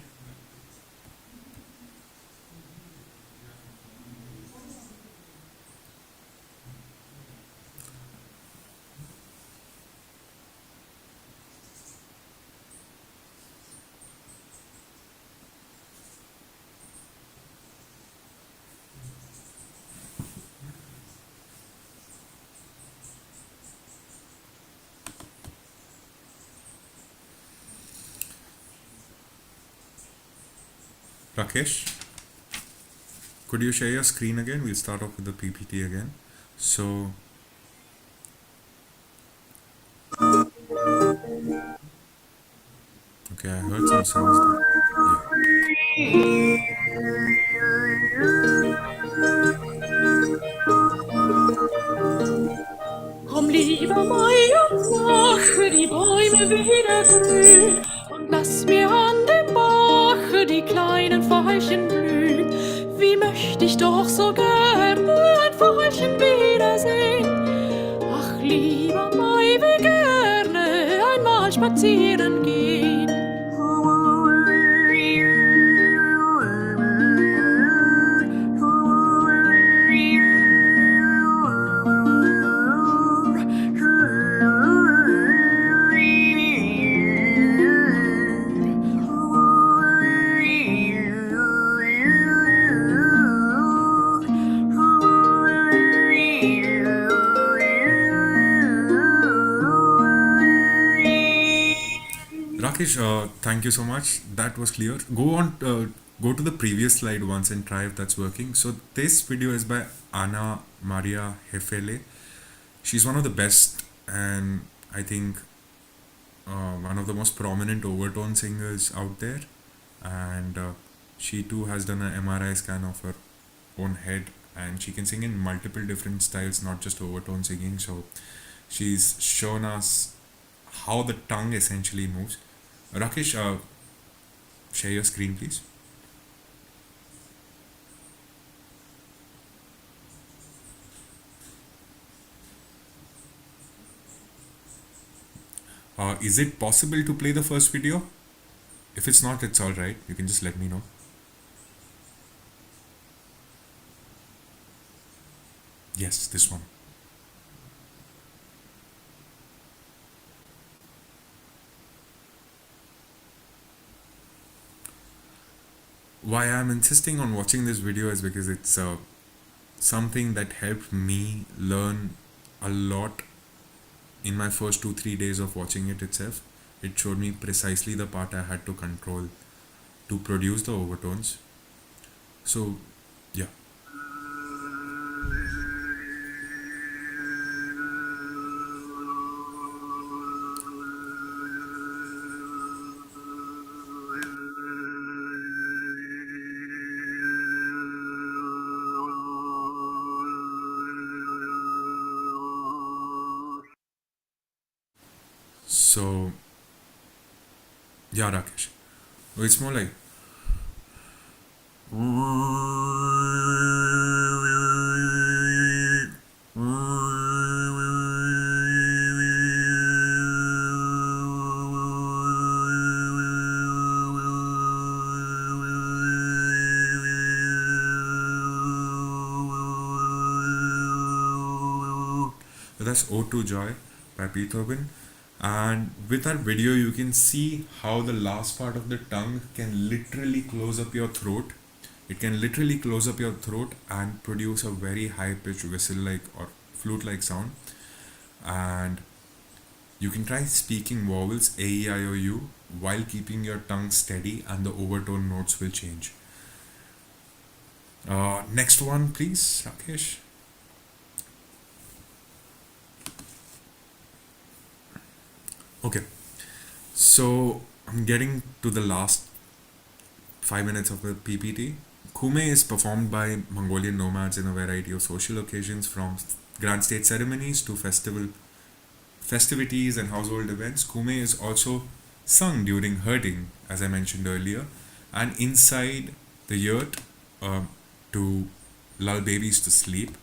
S4: Rakesh, could you share your screen again? We'll start off with the PPT again. So, okay, I heard some sounds there.
S6: Komm lieber Mai und mache die Bäume wieder grün und lass mir an dem Bache die kleinen Veilchen blühen. Wie möchte ich doch so gerne ein Veilchen wiedersehen. Ach lieber Mai, wie gerne einmal spazieren gehen.
S4: Rakesh, thank you so much. That was clear. Go to the previous slide once and try if that's working. So this video is by Ana Maria Hefele. She's one of the best and I think one of the most prominent overtone singers out there. And she too has done an MRI scan of her own head and she can sing in multiple different styles, not just overtone singing. So she's shown us how the tongue essentially moves. Rakesh, share your screen, please. Is it possible to play the first video? If it's not, it's alright. You can just let me know. Yes, this one. Why I'm insisting on watching this video is because it's something that helped me learn a lot in my first 2-3 days of watching it itself. It showed me precisely the part I had to control to produce the overtones. So, yeah. So, yeah, Rakesh. It's more like. That's Ode to Joy by Beethoven. And with our video, you can see how the last part of the tongue can literally close up your throat. It can literally close up your throat and produce a very high pitched whistle like or flute like sound. And you can try speaking vowels A, E, I, O, U while keeping your tongue steady, and the overtone notes will change. Next one, please, Rakesh. Okay, so I'm getting to the last 5 minutes of the PPT. Kume is performed by Mongolian nomads in a variety of social occasions, from grand state ceremonies to festivities and household events. Kume is also sung during herding, as I mentioned earlier, and inside the yurt to lull babies to sleep.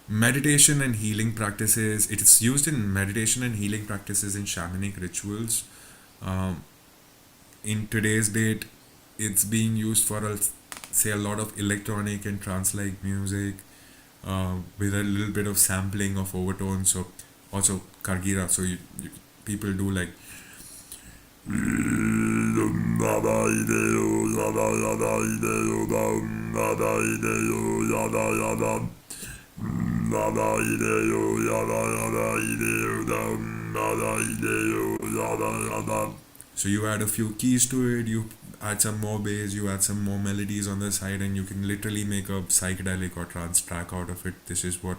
S4: Meditation and healing practices. It is used in meditation and healing practices in shamanic rituals. In today's date, it's being used for say a lot of electronic and trance-like music with a little bit of sampling of overtones. So also Kargira. So people do like so you add a few keys to it, you add some more bass, you add some more melodies on the side, and you can literally make a psychedelic or trance track out of it. This is what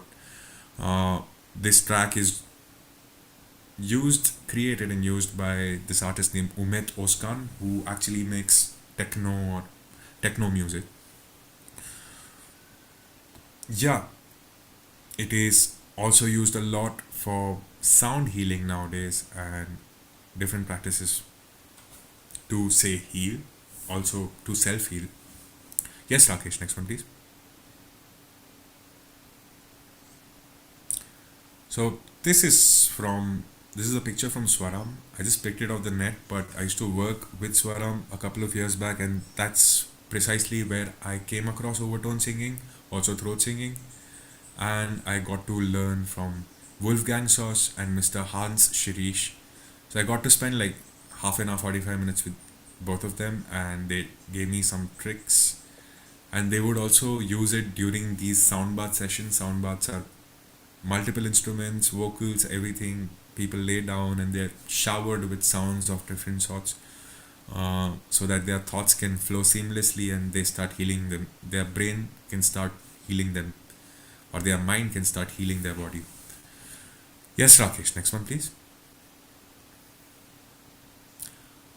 S4: this track is created and used by this artist named Umet Oskan, who actually makes techno music. Yeah, it is also used a lot for sound healing nowadays and different practices to say heal, also to self heal. Yes, Rakesh, next one, please. So this is a picture from Swaram. I just picked it off the net, but I used to work with Swaram a couple of years back, and that's precisely where I came across overtone singing, also throat singing, and I got to learn from Wolfgang Sauce and Mr. Hans Shirish. So I got to spend like half an hour, 45 minutes with both of them, and they gave me some tricks. And they would also use it during these sound bath sessions. Sound baths are multiple instruments, vocals, everything. People lay down and they're showered with sounds of different sorts, so that their thoughts can flow seamlessly and they start healing them. Their brain can start healing them, or their mind can start healing their body. Yes, Rakesh, next one, please.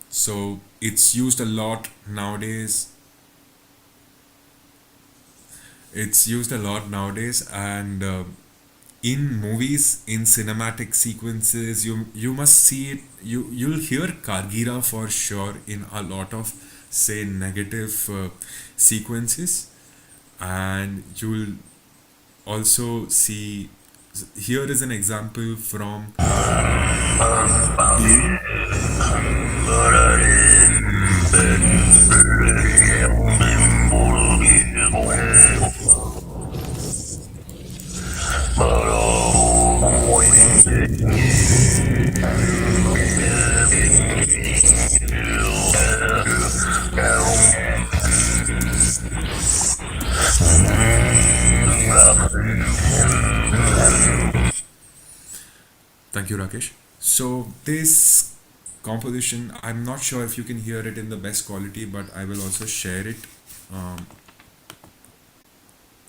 S4: So it's used a lot nowadays. And in movies, in cinematic sequences, you must see it. You'll hear Kargira for sure in a lot of, say, negative sequences, and you'll also see. Here is an example from Thank you, Rakesh. So this composition, I'm not sure if you can hear it in the best quality, but I will also share it.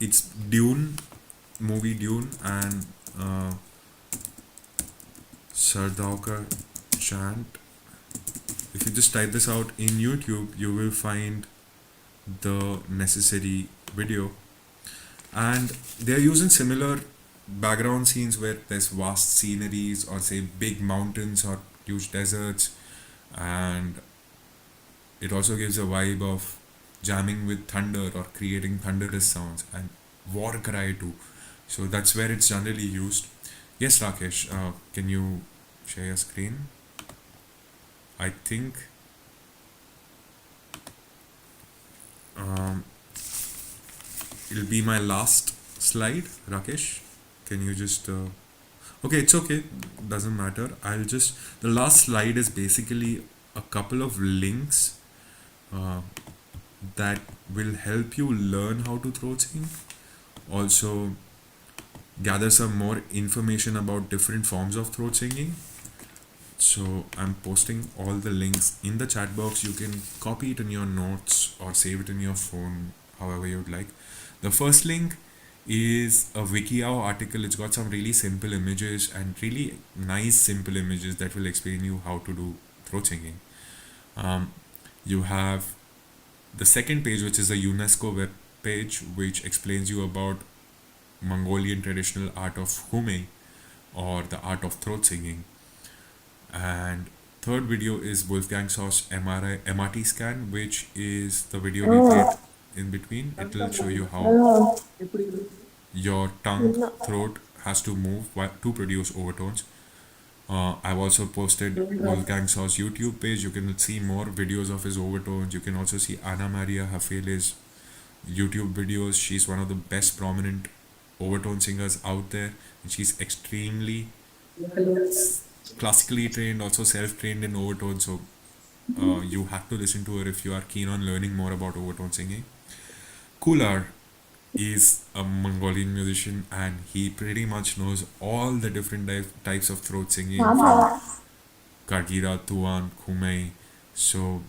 S4: It's Dune, movie Dune, and Sardaukar chant. If you just type this out in YouTube, you will find the necessary video. And they're using similar background scenes where there's vast sceneries, or say big mountains or huge deserts, and it also gives a vibe of jamming with thunder or creating thunderous sounds, and war cry too. So that's where it's generally used. Yes, Rakesh, can you share your screen? I think it'll be my last slide. Rakesh, can you just okay, it's okay, doesn't matter. I'll just, the last slide is basically a couple of links uh, that will help you learn how to throat sing. Also gather some more information about different forms of throat singing. So I'm posting all the links in the chat box. You can copy it in your notes or save it in your phone, however you'd like. The first link is a WikiHow article. It's got some really simple images and really nice simple images that will explain you how to do throat singing. You have the second page, which is a UNESCO web page, which explains you about Mongolian traditional art of hume, or the art of throat singing. And third video is Wolfgang Sauce MRT scan, which is the video we played in between. It will show you how your tongue, throat has to move to produce overtones. I've also posted Wolfgang Sauce YouTube page. You can see more videos of his overtones. You can also see Anna Maria Hafele's YouTube videos. She's one of the best prominent overtone singers out there, and she's extremely classically trained, also self-trained in overtone. So you have to listen to her if you are keen on learning more about overtone singing. Kular is a Mongolian musician, and he pretty much knows all the different types of throat singing from Kargira, Tuan, Khumei. So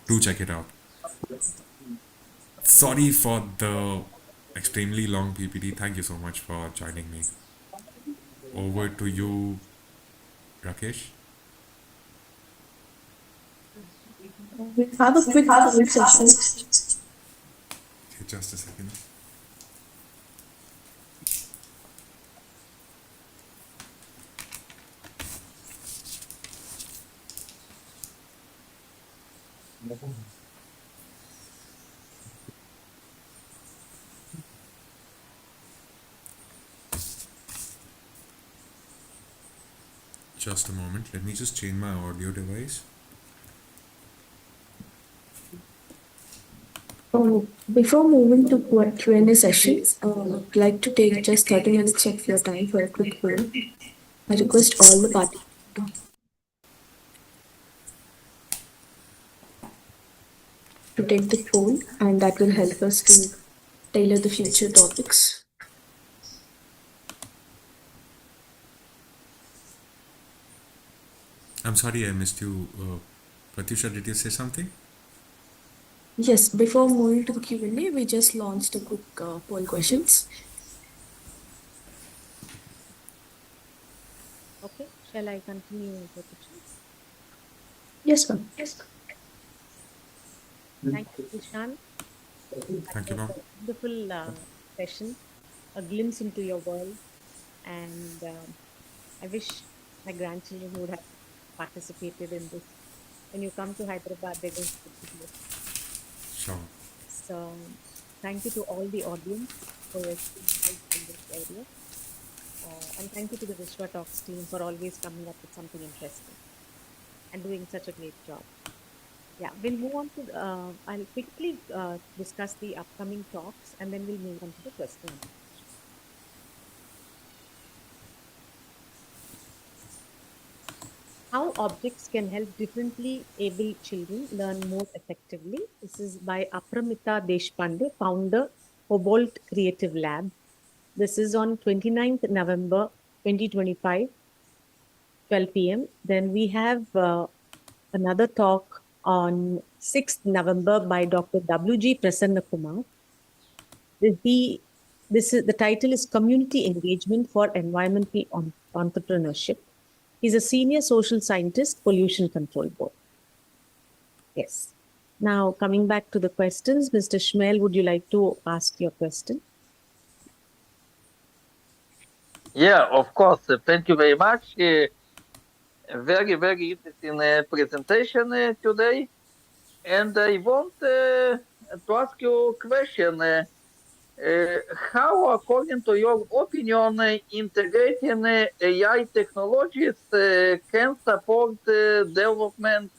S4: do check it out. Sorry for the extremely long PPT. Thank you so much for joining me. Over to you, Rakesh.
S3: We have a quick poll session.
S4: Okay, just a second. Just a moment. Let me just change my audio device.
S3: Before moving to Q&A session, I'd like to take just 30 minutes of your time for a quick poll. I request all the participants to take the poll, and that will help us to tailor the future topics.
S4: I'm sorry I missed you. Pratyusha, did you say something?
S3: Yes, before moving to the Q&A, we just launched a quick poll questions.
S1: Okay, shall I continue with the questions?
S3: Yes, ma'am. Yes.
S1: Thank you, Ishan.
S4: Thank you, ma'am.
S1: Wonderful session, a glimpse into your world, and I wish my grandchildren would have participated in this. When you come to Hyderabad, they're going to do it.
S4: Sure.
S1: So, thank you to all the audience for your experience in this area, and thank you to the Vishwa Talks team for always coming up with something interesting and doing such a great job. Yeah, we'll move on to, I'll quickly discuss the upcoming talks, and then we'll move on to the question. How objects can help differently able children learn more effectively. This is by Apramita Deshpande, founder, Cobalt Creative Lab. This is on 29th November 2025, 12 p.m. Then we have another talk on 6th November by Dr. W.G. Prasanna Kumar. The title is Community Engagement for Environmental Entrepreneurship. He's a senior social scientist, Pollution Control Board. Yes. Now, coming back to the questions, Mr. Shmuel, would you like to ask your question?
S7: Yeah, of course. Thank you very much. Very, very interesting presentation today. And I want to ask you a question. How, according to your opinion, integrating AI technologies can support development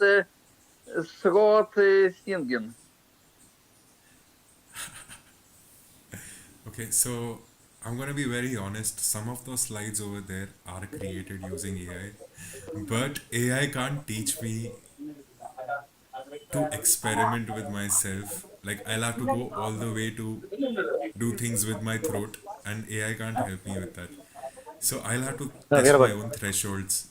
S7: throughout singing?
S4: Okay, so I'm gonna be very honest. Some of those slides over there are created using AI, but AI can't teach me to experiment with myself. Like I'll have to go all the way to do things with my throat, and AI can't help me with that. So I'll have to test my own thresholds.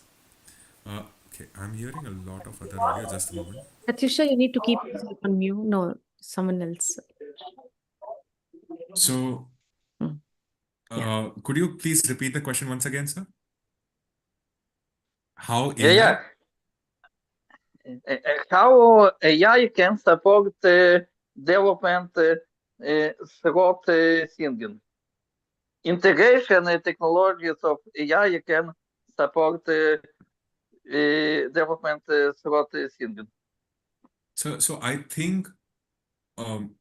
S4: Okay, I'm hearing a lot of other audio. Just a moment.
S1: Katyusha, you need to keep yourself on mute. No, someone else.
S4: So,
S1: Mm, yeah.
S4: could you please repeat the question once again, sir? How
S7: Yeah, yeah.
S4: AI?
S7: How AI can support development through singing? Integration technologies of AI can support development through singing.
S4: So I think um,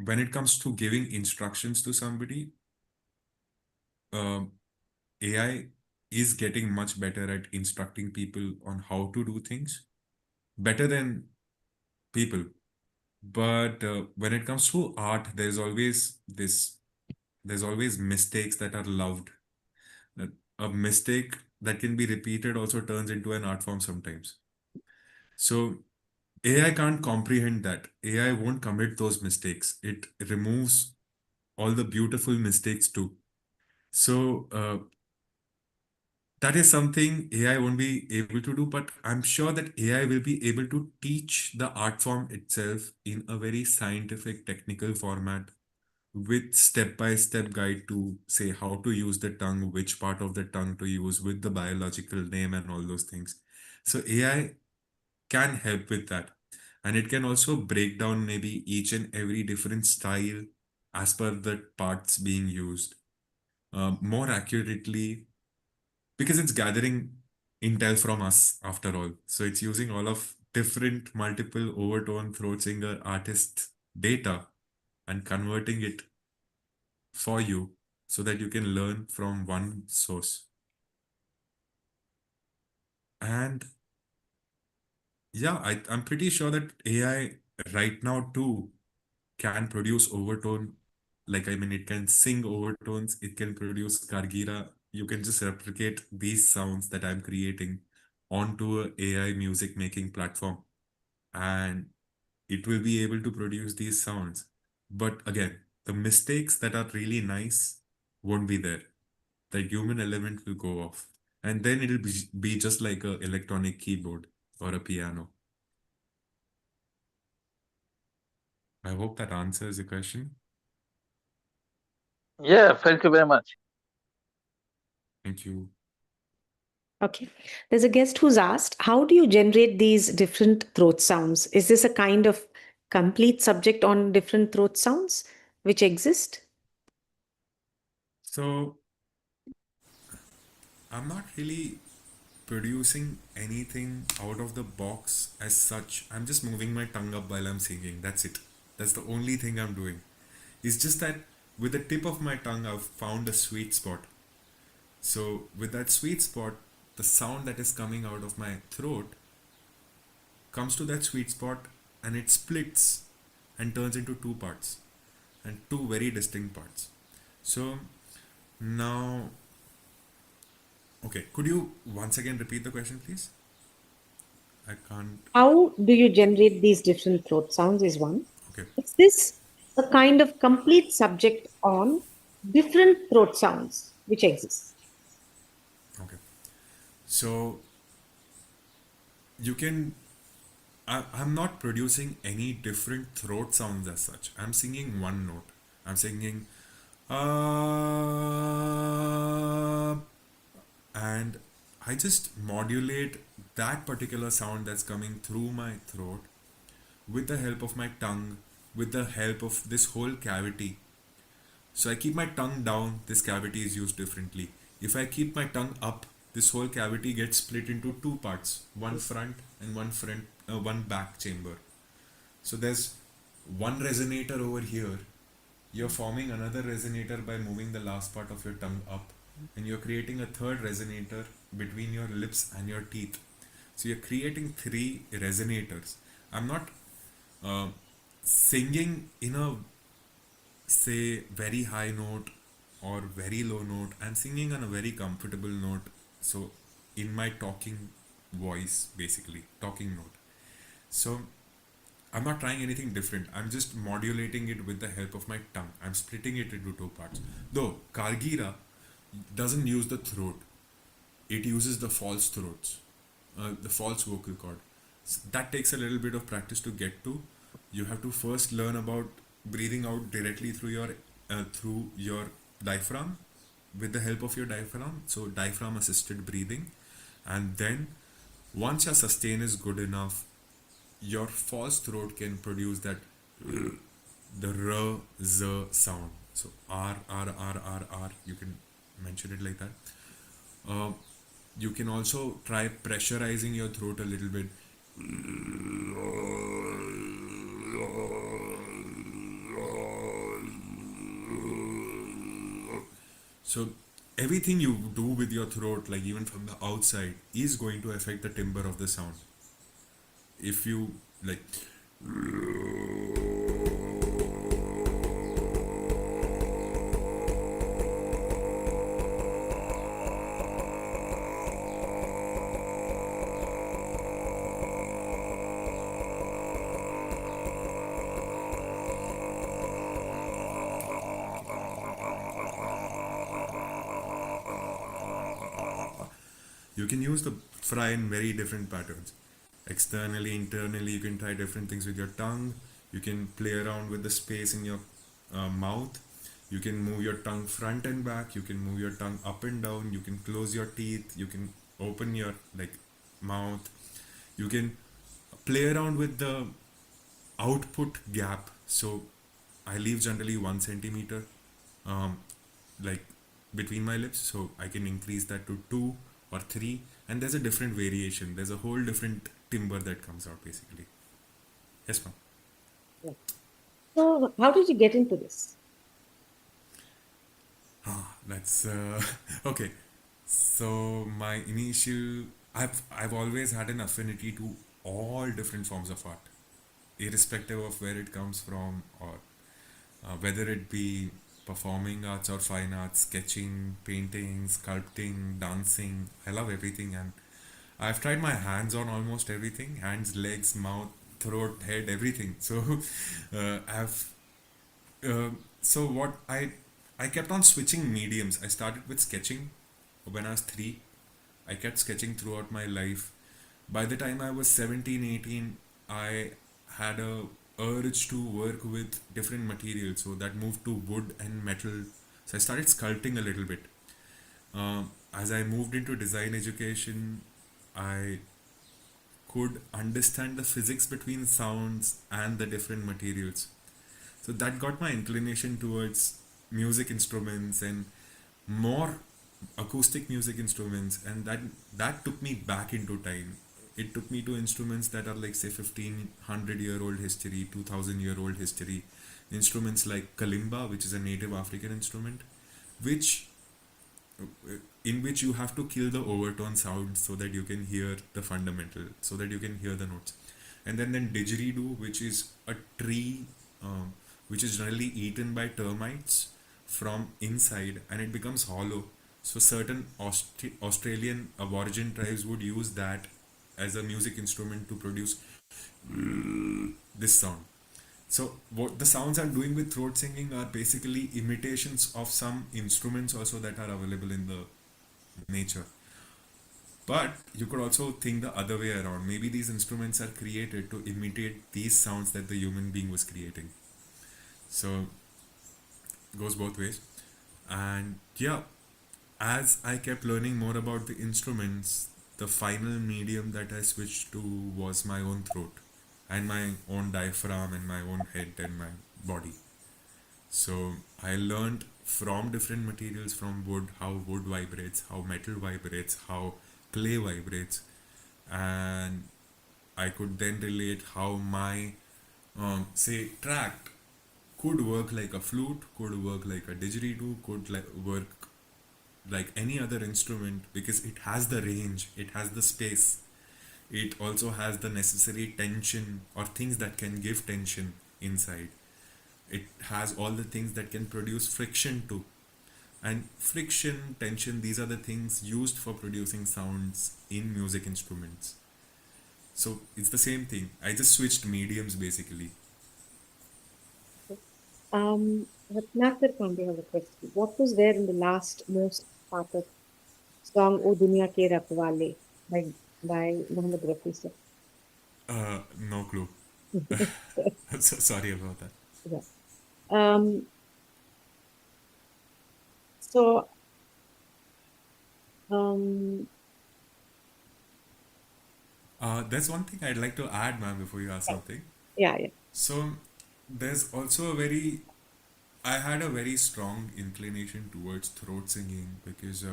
S4: when it comes to giving instructions to somebody, um, AI is getting much better at instructing people on how to do things, better than people. But when it comes to art, there's always mistakes that are loved. Uh, A mistake that can be repeated also turns into an art form sometimes. So AI can't comprehend that. AI won't commit those mistakes. It removes all the beautiful mistakes too. So that is something AI won't be able to do, but I'm sure that AI will be able to teach the art form itself in a very scientific, technical format with step-by-step guide to say how to use the tongue, which part of the tongue to use with the biological name and all those things. So AI can help with that. And it can also break down maybe each and every different style as per the parts being used more accurately because it's gathering intel from us after all. So it's using all of different multiple overtone throat singer artist data and converting it for you so that you can learn from one source. And yeah, I'm pretty sure that AI right now too can produce overtone. Like, I mean, it can sing overtones, it can produce Gargira. You can just replicate these sounds that I'm creating onto a AI music making platform, and it will be able to produce these sounds. But again, the mistakes that are really nice won't be there. The human element will go off. And then it'll be just like a electronic keyboard or a piano. I hope that answers the question.
S7: Yeah, thank you very much.
S4: Thank you.
S1: Okay. There's a guest who's asked, how do you generate these different throat sounds? Is this a kind of complete subject on different throat sounds which exist?
S4: So I'm not really producing anything out of the box as such. I'm just moving my tongue up while I'm singing. That's it. That's the only thing I'm doing. It's just that with the tip of my tongue, I've found a sweet spot. So with that sweet spot, the sound that is coming out of my throat comes to that sweet spot and it splits and turns into two parts and two very distinct parts. So now, okay, could you once again repeat the question, please? I can't.
S1: How do you generate these different throat sounds is one.
S4: Okay.
S1: Is this a kind of complete subject on different throat sounds which exist?
S4: Okay. So you can. I'm not producing any different throat sounds as such. I'm singing one note. I'm singing. And I just modulate that particular sound that's coming through my throat with the help of my tongue, with the help of this whole cavity. So I keep my tongue down, this cavity is used differently. If I keep my tongue up, this whole cavity gets split into two parts, one front and one back chamber. So there's one resonator over here. You're forming another resonator by moving the last part of your tongue up, and you're creating a third resonator between your lips and your teeth. So you're creating three resonators. I'm not uh, singing in a say very high note or very low note. I'm singing on a very comfortable note. So in my talking voice, basically, talking note. So I'm not trying anything different. I'm just modulating it with the help of my tongue. I'm splitting it into two parts. Though Kargira doesn't use the throat, it uses the false throats, the false vocal cord. That takes a little bit of practice to get to. You have to first learn about breathing out directly through your diaphragm, with the help of your diaphragm. So diaphragm assisted breathing, and then once your sustain is good enough, your false throat can produce that the r z sound. So r. You can mention it like that. Uh, you can also try pressurizing your throat a little bit. So everything you do with your throat, like even from the outside, is going to affect the timbre of the sound. If you like you can use the fry in very different patterns. Externally, internally, you can try different things with your tongue. You can play around with the space in your mouth. You can move your tongue front and back. You can move your tongue up and down. You can close your teeth. You can open your like mouth. You can play around with the output gap. So I leave generally 1 centimeter, um, like between my lips. So I can increase that to 2 or 3, and there's a different variation. There's a whole different timbre that comes out basically. Yes, ma'am.
S1: So, how did you get into this?
S4: That's okay. So my initial, I've always had an affinity to all different forms of art, irrespective of where it comes from, or whether it be performing arts or fine arts, sketching, painting, sculpting, dancing. I love everything, and I've tried my hands on almost everything: hands, legs, mouth, throat, head, everything. So I've so what I kept on switching mediums. I started with sketching when I was 3. I kept sketching throughout my life. By the time I was 17, 18, I had a urge to work with different materials. So that moved to wood and metal. So I started sculpting a little bit. As I moved into design education, I could understand the physics between sounds and the different materials. So that got my inclination towards music instruments and more acoustic music instruments, and that took me back into time. It took me to instruments that are like say 1500-year-old history, 2000-year-old history. Instruments like kalimba, which is a native African instrument, which in which you have to kill the overtone sound so that you can hear the fundamental, so that you can hear the notes. And then didgeridoo, which is a tree, which is generally eaten by termites from inside, and it becomes hollow. So certain Australian aborigine tribes would use that as a music instrument to produce this sound. So what the sounds I'm doing with throat singing are basically imitations of some instruments also that are available in the nature. But you could also think the other way around. Maybe these instruments are created to imitate these sounds that the human being was creating. So it goes both ways. And yeah, as I kept learning more about the instruments, the final medium that I switched to was my own throat and my own diaphragm and my own head and my body. So I learned from different materials, from wood, how wood vibrates, how metal vibrates, how clay vibrates, and I could then relate how my say tract could work like a flute, could work like a didgeridoo, could work like any other instrument, because it has the range, it has the space, it also has the necessary tension or things that can give tension inside. it has all the things that can produce friction too. And friction, tension, these are the things used for producing sounds in music instruments. So it's the same thing. I just switched mediums basically.
S8: Ratnakar Pandey has a question. What was there in the last most part of song O Duniya Ke Rakhwale by Mohammed Rafi sir?
S4: No clue. So, sorry about that.
S8: Yeah. Um, so um,
S4: There's one thing I'd like to add, ma'am, before you ask something.
S8: yeah.
S4: So there's also I had a very strong inclination towards throat singing because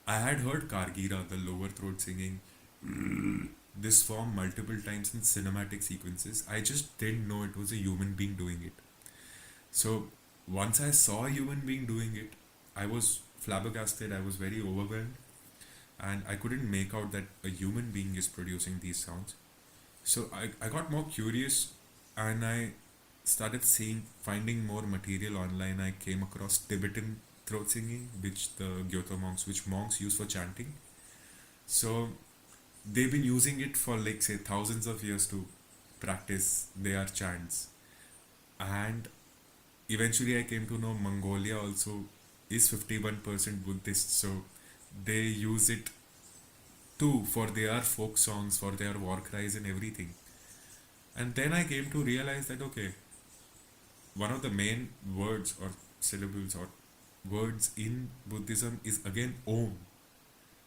S4: I had heard Kargira, the lower throat singing, this form multiple times in cinematic sequences. I just didn't know it was a human being doing it. So once I saw a human being doing it, I was flabbergasted, I was very overwhelmed, and I couldn't make out that a human being is producing these sounds. So I got more curious and I started finding more material online. I came across Tibetan throat singing, which which monks use for chanting. So they've been using it for like say thousands of years to practice their chants. And eventually I came to know Mongolia also is 51% Buddhist. So they use it too for their folk songs, for their war cries and everything. And then I came to realize that okay, one of the main words or syllables or words in Buddhism is again Om.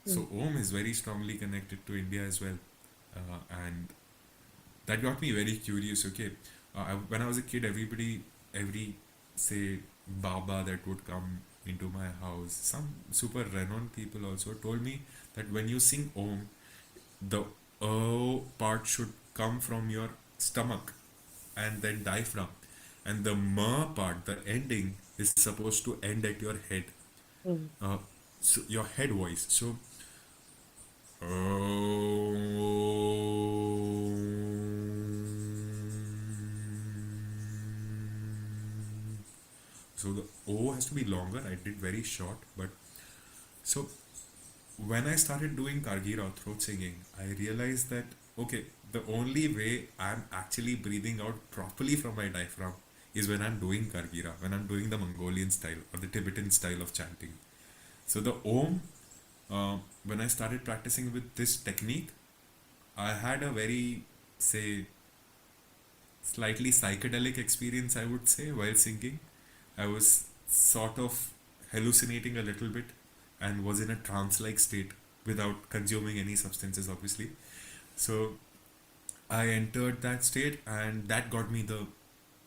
S4: So Om is very strongly connected to India as well, and that got me very curious. Okay, when I was a kid, every say Baba that would come into my house, some super renowned people also told me that when you sing Om, the O part should come from your stomach and then diaphragm, and the Ma part, the ending, is supposed to end at your head. So your head voice. So so the O has to be longer. I did very short, but so when I started doing Kargira throat singing, I realized that okay, the only way I'm actually breathing out properly from my diaphragm is when I'm doing Kargira, when I'm doing the Mongolian style or the Tibetan style of chanting. So the Om, when I started practicing with this technique, I had a very, say, slightly psychedelic experience, I would say, while singing. I was sort of hallucinating a little bit and was in a trance-like state without consuming any substances, obviously. So I entered that state, and that got me the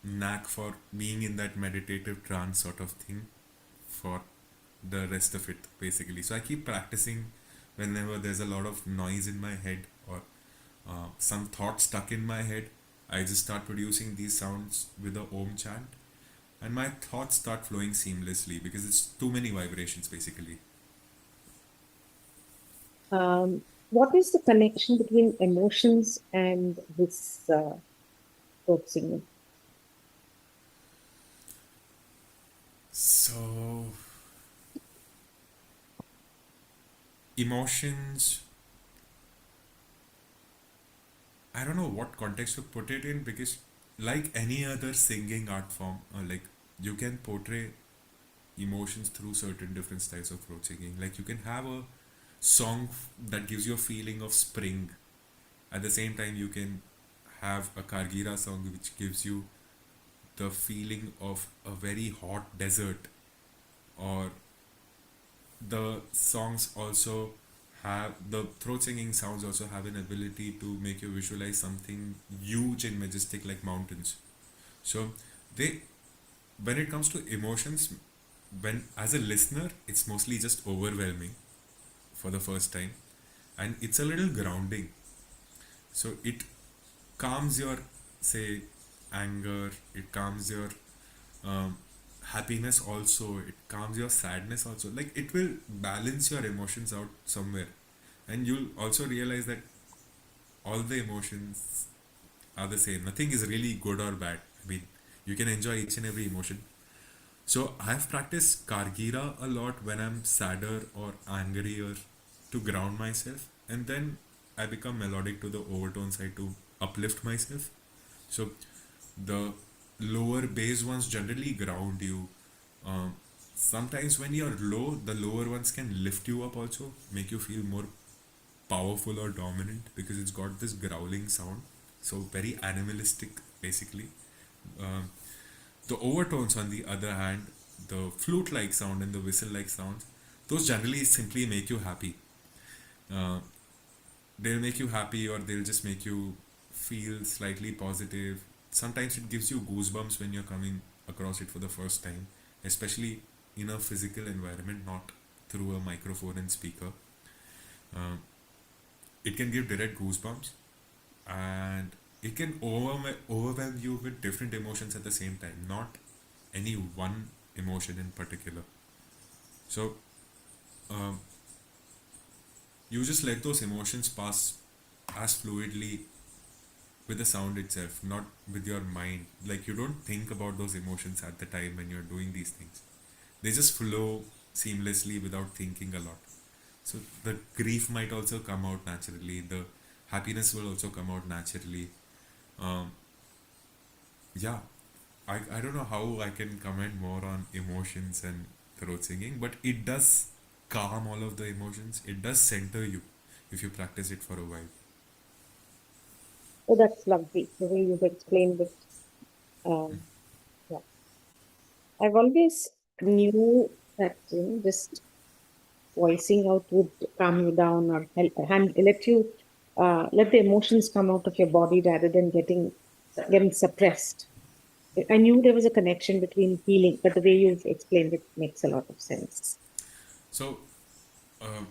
S4: knack for being in that meditative trance sort of thing for the rest of it, basically. So I keep practicing whenever there's a lot of noise in my head or some thought stuck in my head. I just start producing these sounds with the Om chant, and my thoughts start flowing seamlessly because it's too many vibrations, basically.
S8: What is the connection between emotions and this throat singing?
S4: So, emotions, I don't know what context to put it in because, like any other singing art form, like you can portray emotions through certain different styles of throat singing. Like you can have a song that gives you a feeling of spring. At the same time, you can have a Kargira song which gives you the feeling of a very hot desert, or the songs also have the throat singing sounds also have an ability to make you visualize something huge and majestic like mountains. So they when it comes to emotions, when as a listener it's mostly just overwhelming for the first time, and it's a little grounding. So it calms your, say, anger, it calms your um, happiness also, it calms your sadness also. Like it will balance your emotions out somewhere, and you'll also realize that all the emotions are the same. Nothing is really good or bad. I mean, You can enjoy each and every emotion. So I've practiced Kargira a lot when I'm sadder or angrier to ground myself, and then I become melodic to the overtone side to uplift myself. So the lower bass ones generally ground you. Um, Sometimes when you're low, the lower ones can lift you up also, make you feel more powerful or dominant because it's got this growling sound. So very animalistic, basically. Um, the overtones, on the other hand, the flute-like sound and the whistle-like sounds, those generally simply make you happy. Uh, they'll make you happy, or they'll just make you feel slightly positive. Sometimes it gives you goosebumps when you're coming across it for the first time, especially in a physical environment, not through a microphone and speaker. Uh, it can give direct goosebumps, and it can overwhelm you with different emotions at the same time, not any one emotion in particular. So um, you just let those emotions pass as fluidly with the sound itself, not with your mind. Like, you don't think about those emotions at the time when you're doing these things. They just flow seamlessly without thinking a lot. So the grief might also come out naturally. The happiness will also come out naturally. Um, yeah, I don't know how I can comment more on emotions and throat singing, but it does calm all of the emotions. It does center you if you practice it for a while.
S8: Oh, that's lovely, the way you've explained it. Um, yeah. I've always knew that just voicing out would calm you down or let you let the emotions come out of your body rather than getting suppressed. I knew there was a connection between healing, but the way you've explained it makes a lot of sense.
S4: So uh,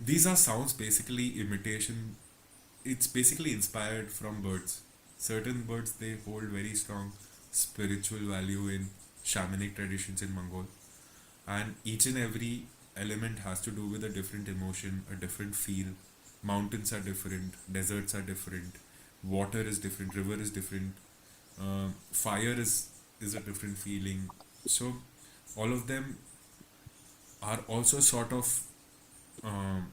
S4: these are sounds basically imitation. It's basically inspired from birds. Certain birds, they hold very strong spiritual value in shamanic traditions in Mongol, and each and every element has to do with a different emotion, a different feel. Mountains are different, deserts are different, water is different, river is different, fire is a different feeling. So all of them are also sort of um,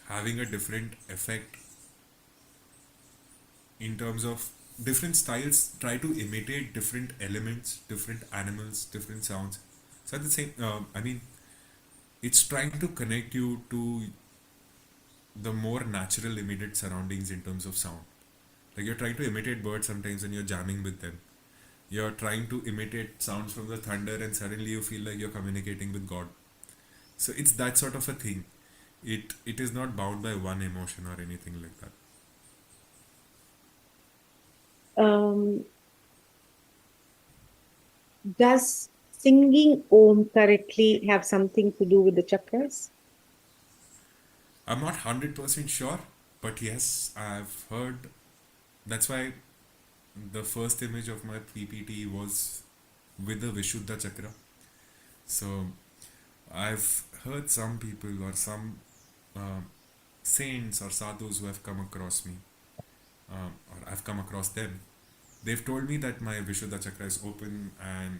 S4: having a different effect in terms of different styles try to imitate different elements, different animals, different sounds. So at the same, I mean, it's trying to connect you to the more natural immediate surroundings in terms of sound. Like, you're trying to imitate birds sometimes when you're jamming with them. You're trying to imitate sounds from the thunder, and suddenly you feel like you're communicating with God. So it's that sort of a thing. It is not bound by one emotion or anything like that.
S8: Um, does singing Om correctly have something to do with the chakras?
S4: I'm not 100% sure, but yes, I've heard. That's why the first image of my PPT was with the Vishuddha Chakra. So I've heard some people or some uh, saints or sadhus who have come across me, or I've come across them. They've told me that my Vishuddha Chakra is open, and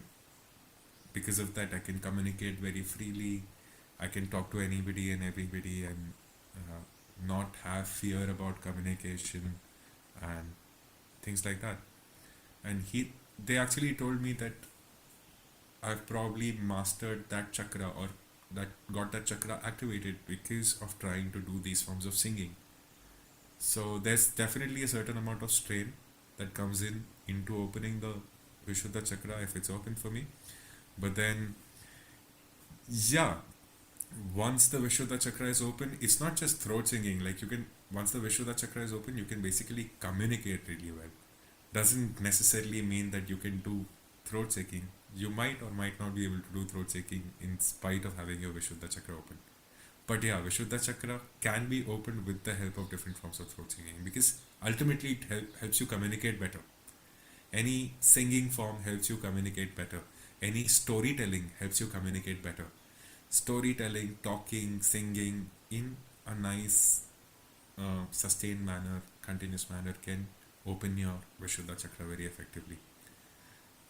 S4: because of that, I can communicate very freely. I can talk to anybody and everybody, and not have fear about communication and things like that. And they actually told me that I've probably mastered that chakra, or that got that chakra activated because of trying to do these forms of singing. So there's definitely a certain amount of strain that comes into opening the Vishuddha chakra if it's open for me. But then, yeah, once the Vishuddha chakra is open, it's not just throat singing. Like, you can, once the Vishuddha chakra is open, you can basically communicate really well. Doesn't necessarily mean that you can do throat singing. You might or might not be able to do throat singing in spite of having your Vishuddha chakra open. But yeah, Vishuddha chakra can be opened with the help of different forms of throat singing, because ultimately it helps you communicate better. Any singing form helps you communicate better. Any storytelling helps you communicate better. Storytelling, talking, singing in a nice, sustained manner, continuous manner can open your Vishuddha chakra very effectively.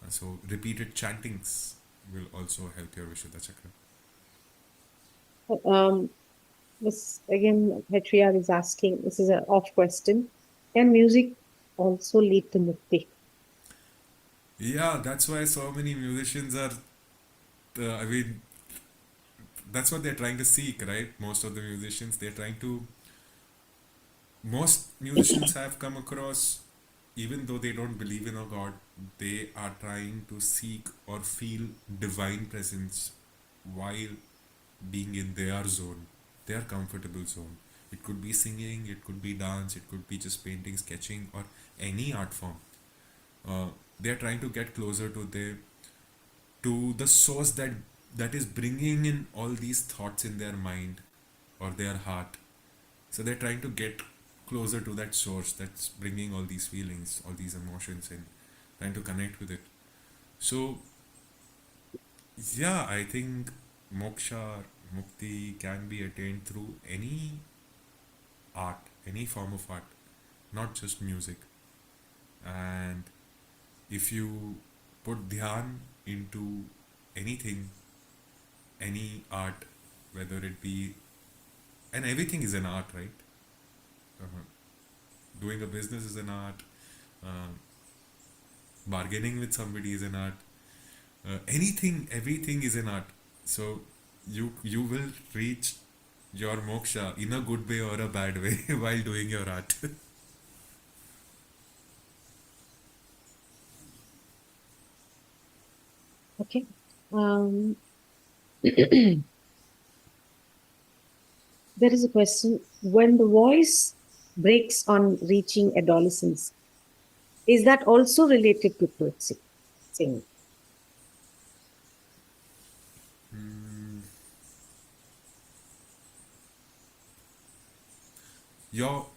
S4: So repeated chantings will also help your Vishuddha Chakra.
S8: This again, Hetria is asking, this is an off question. Can music also lead to mukti?
S4: Yeah, that's why so many musicians are, I mean, that's what they're trying to seek, right? Most of the musicians, most musicians have come across, even though they don't believe in a God, they are trying to seek or feel divine presence while being in their zone, their comfortable zone. It could be singing, it could be dance, it could be just painting, sketching, or any art form. Uh, they are trying to get closer to the source that is bringing in all these thoughts in their mind or their heart. So they're trying to get closer to that source that's bringing all these feelings, all these emotions, and trying to connect with it. So yeah, I think moksha, mukti can be attained through any art, any form of art, not just music. And if you put dhyan into anything, any art, whether it be, and everything is an art, right? Uh, Doing a business is an art. Uh, Bargaining with somebody is an art. Anything, everything is an art. So you will reach your moksha in a good way or a bad way while doing your art.
S8: Okay. Um, there is a question. When the voice breaks on reaching adolescence, is that also related to truth singing?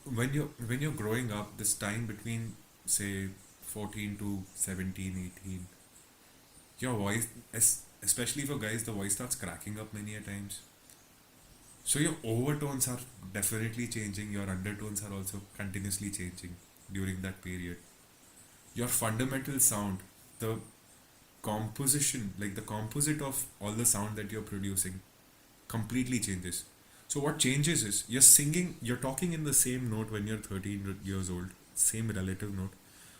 S4: When you're growing up, this time between say 14 to 17, 18, your voice, especially for guys, the voice starts cracking up many a times. So your overtones are definitely changing, your undertones are also continuously changing during that period. Your fundamental sound, the composition, like the composite of all the sound that you're producing, completely changes. So what changes is you're talking in the same note when you're 13 years old, same relative note.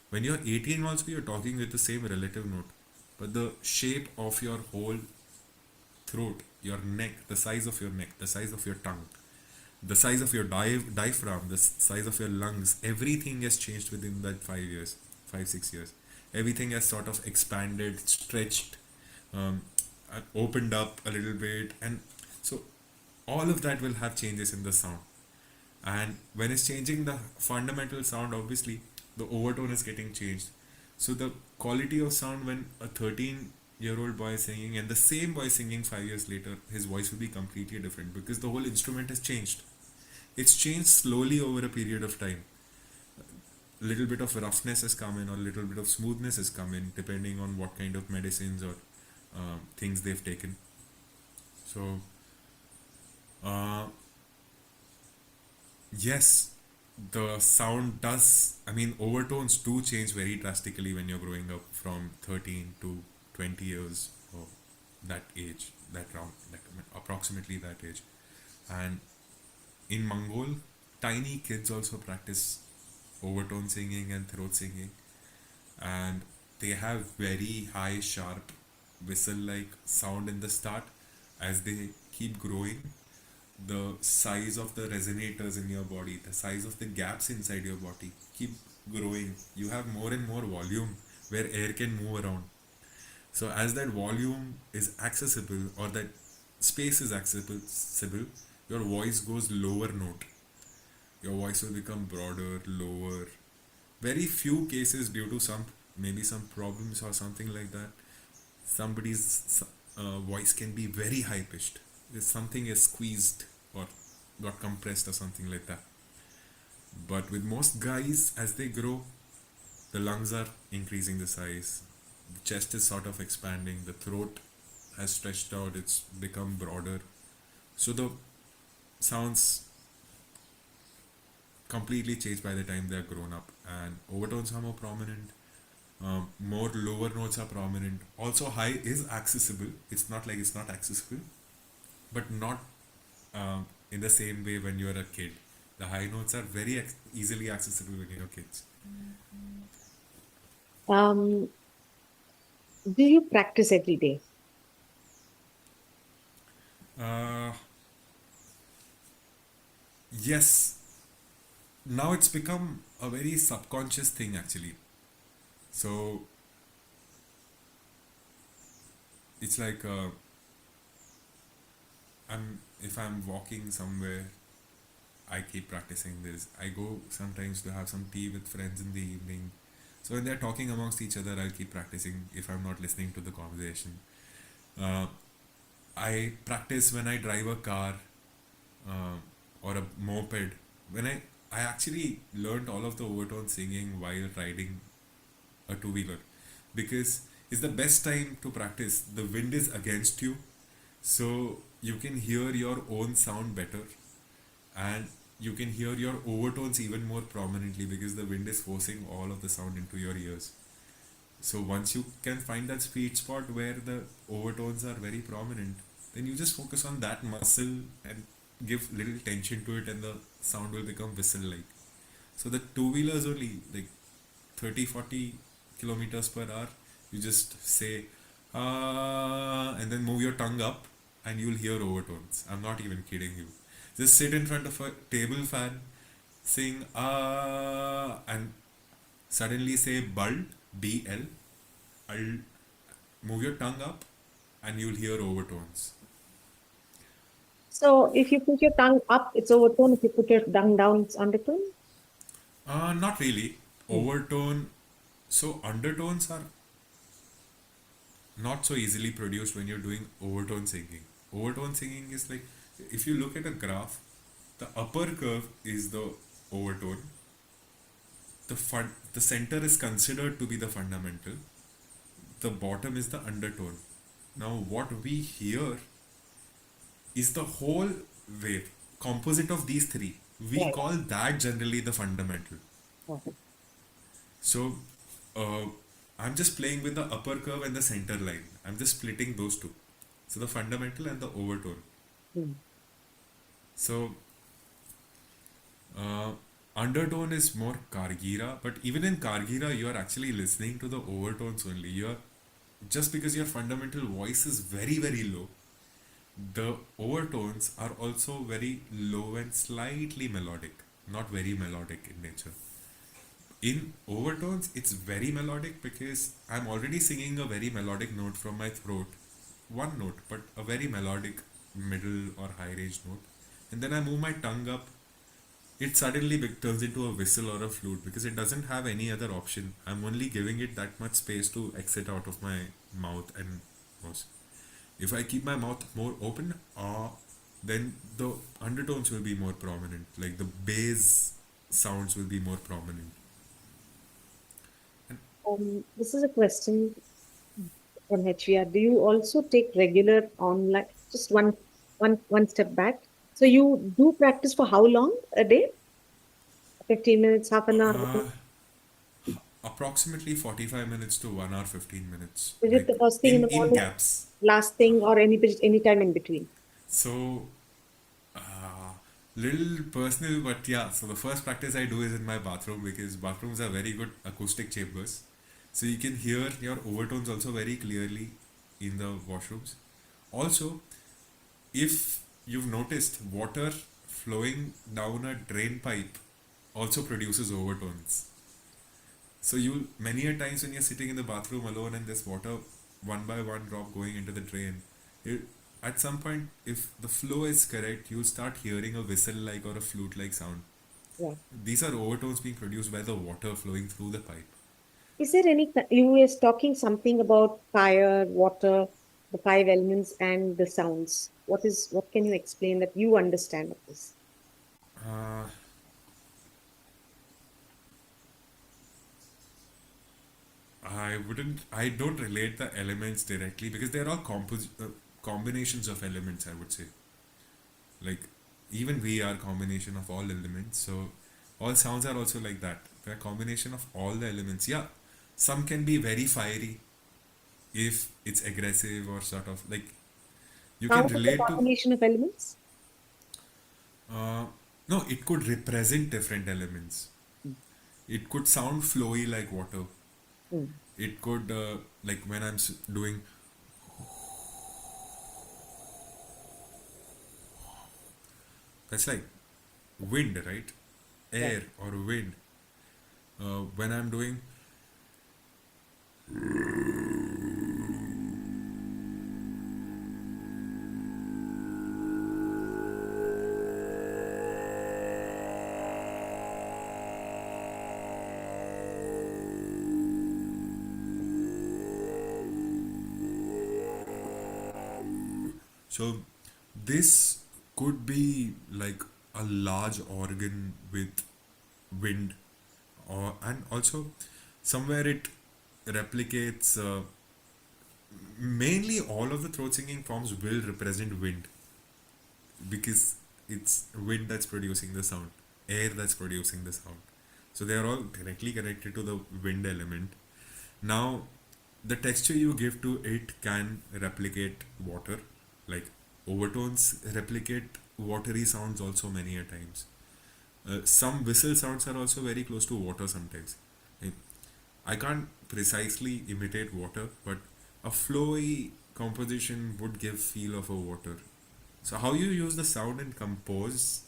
S4: When you're 18 also, you're talking with the same relative note. But the shape of your whole throat, your neck, the size of your neck, the size of your tongue, the size of your diaphragm, the size of your lungs, everything has changed within that 5 years, 5, 6 years. Everything has sort of expanded, stretched, um, opened up a little bit, and so all of that will have changes in the sound. And when it's changing the fundamental sound, obviously the overtone is getting changed. So the quality of sound when a 13-year-old boy is singing and the same boy singing 5 years later, his voice will be completely different because the whole instrument has changed. It's changed slowly over a period of time. A little bit of roughness has come in, or a little bit of smoothness has come in, depending on what kind of medicines or things they've taken. So, uh, yes, the sound does, I mean, overtones do change very drastically when you're growing up from 13 to 20 years or that age, that round, that, approximately that age. And in Mongol, tiny kids also practice overtone singing and throat singing, and they have very high, sharp, whistle like sound in the start. As they keep growing, the size of the resonators in your body, the size of the gaps inside your body keep growing. You have more and more volume where air can move around. So as that volume is accessible or that space is accessible, your voice goes lower note. Your voice will become broader, lower. Very few cases due to maybe some problems or something like that. Somebody's voice can be very high pitched. If something is squeezed or got compressed or something like that. But with most guys, as they grow, the lungs are increasing the size, the chest is sort of expanding, the throat has stretched out, it's become broader. So the sounds completely change by the time they're grown up, and overtones are more prominent. More lower notes are prominent. Also, high is accessible. It's not like it's not accessible, but not in the same way when you're a kid. The high notes are very easily accessible when you're kids.
S8: Do you practice every day?
S4: Uh, yes. Now it's become a very subconscious thing actually. So it's like if I'm walking somewhere, I keep practicing this. I go sometimes to have some tea with friends in the evening. So when they're talking amongst each other, I'll keep practicing if I'm not listening to the conversation. Uh, I practice when I drive a car uh, or a moped. When I actually learned all of the overtone singing while riding a two wheeler because it's the best time to practice. The wind is against you, so you can hear your own sound better and you can hear your overtones even more prominently because the wind is forcing all of the sound into your ears. So once you can find that sweet spot where the overtones are very prominent, then you just focus on that muscle and give little tension to it and the sound will become whistle like. So the two wheelers only like 30-40 kilometers per hour, you just say and then move your tongue up and you'll hear overtones. I'm not even kidding you. Just sit in front of a table fan, sing and suddenly say bald, BL, I'll move your tongue up and you'll hear overtones.
S8: So if you put your tongue up, it's overtone. If you put your tongue down, it's undertone.
S4: Not really. Overtone. So undertones are not so easily produced when you're doing overtone singing. Overtone singing is like if you look at a graph, the upper curve is the overtone. The center is considered to be the fundamental. The bottom is the undertone. Now what we hear is the whole wave composite of these three. We
S8: Right.
S4: call that generally the fundamental.
S8: Okay.
S4: So I'm just playing with the upper curve and the center line. I'm just splitting those two. So the fundamental and the overtone.
S8: Hmm.
S4: So undertone is more Kargira, but even in Kargira, you are actually listening to the overtones only. You're just because your fundamental voice is very, very low, the overtones are also very low and slightly melodic, not very melodic in nature. In overtones, it's very melodic because I'm already singing a very melodic note from my throat. One note, but a very melodic middle or high range note. And then I move my tongue up. It suddenly turns into a whistle or a flute because it doesn't have any other option. I'm only giving it that much space to exit out of my mouth and nose. If I keep my mouth more open, then the undertones will be more prominent. Like the bass sounds will be more prominent.
S8: This is a question from HVR. Do you also take regular online? Just one step back. So you do practice for how long a day? 15 minutes, half an hour?
S4: Approximately 45 minutes to 1 hour 15 minutes.
S8: Is it the first thing in the
S4: in
S8: morning?
S4: gaps.
S8: Last thing, or any time in between?
S4: So, little personal, but yeah. So the first practice I do is in my bathroom because bathrooms are very good acoustic chambers. So you can hear your overtones also very clearly in the washrooms. Also, if you've noticed, water flowing down a drain pipe also produces overtones. So you many a times when you're sitting in the bathroom alone and there's water one by one drop going into the drain, it, at some point if the flow is correct, you'll start hearing a whistle like or a flute like sound.
S8: Yeah.
S4: These are overtones being produced by the water flowing through the pipe.
S8: Is there you were talking something about fire, water, the five elements and the sounds. What can you explain that you understand of this?
S4: Uh, I don't relate the elements directly because they're all combinations of elements, I would say. Like, even we are combination of all elements, so all sounds are also like that. They're a combination of all the elements. Yeah, Some can be very fiery if it's aggressive or sort of like you can
S8: Sound is a
S4: relate to.
S8: combination of elements.
S4: Uh, no, it could represent different elements. It could sound flowy like water.
S8: Mm.
S4: It could, like when I'm doing, that's like wind, right?
S8: Right.
S4: Air or wind. When I'm doing, so this could be like a large organ with wind, or and also somewhere it replicates. Mainly, all of the throat singing forms will represent wind because it's wind that's producing the sound, air that's producing the sound. So they are all directly connected to the wind element. Now, the texture you give to it can replicate water, like overtones replicate watery sounds also many a times. Some whistle sounds are also very close to water sometimes. Like, I can't precisely imitate water, but a flowy composition would give feel of a water. So how you use the sound and compose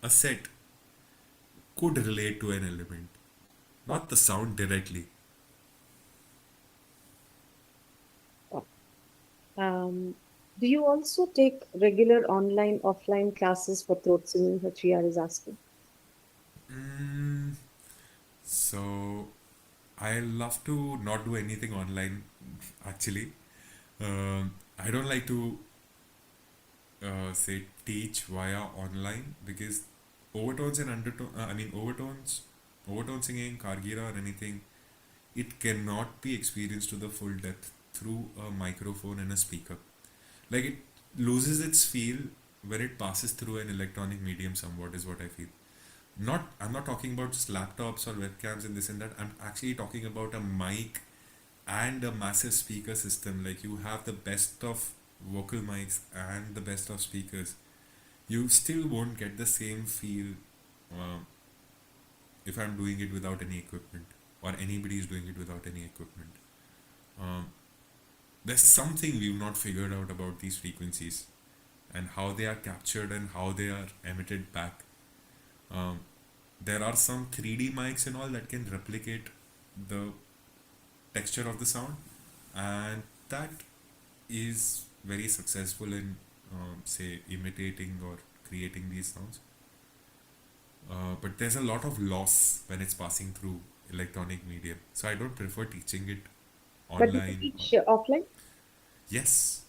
S4: a set could relate to an element, not the sound directly.
S8: Do you also take regular online, offline classes for throat singing? Hriyar is asking.
S4: Mm, so I love to not do anything online actually. I don't like to say teach via online because overtones and undertone I mean overtone singing, kargira or anything, it cannot be experienced to the full depth through a microphone and a speaker. Like it loses its feel when it passes through an electronic medium somewhat is what I feel. Not I'm not talking about just laptops or webcams and this and that. I'm actually talking about a mic and a massive speaker system. Like you have the best of vocal mics and the best of speakers. You still won't get the same feel uh, if I'm doing it without any equipment or anybody is doing it without any equipment. Um, there's something we've not figured out about these frequencies and how they are captured and how they are emitted back. Um, there are some 3D mics and all that can replicate the texture of the sound, and that is very successful in, say, imitating or creating these sounds. But there's a lot of loss when it's passing through electronic medium, so I don't prefer teaching it
S8: But do you
S4: online.
S8: teach offline?
S4: Yes,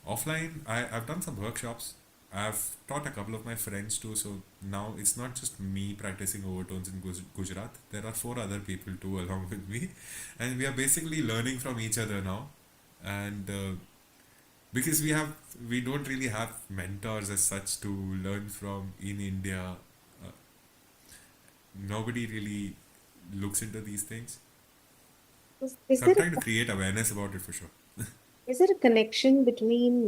S4: offline, I've done some workshops. I've taught a couple of my friends too, so now it's not just me practicing overtones in Gujarat. There are four other people too along with me, and we are basically learning from each other now. And because we don't really have mentors as such to learn from in India. Uh, Nobody really looks into these things.
S8: Is
S4: So I'm
S8: there
S4: trying to create awareness about it for sure.
S8: is there a connection between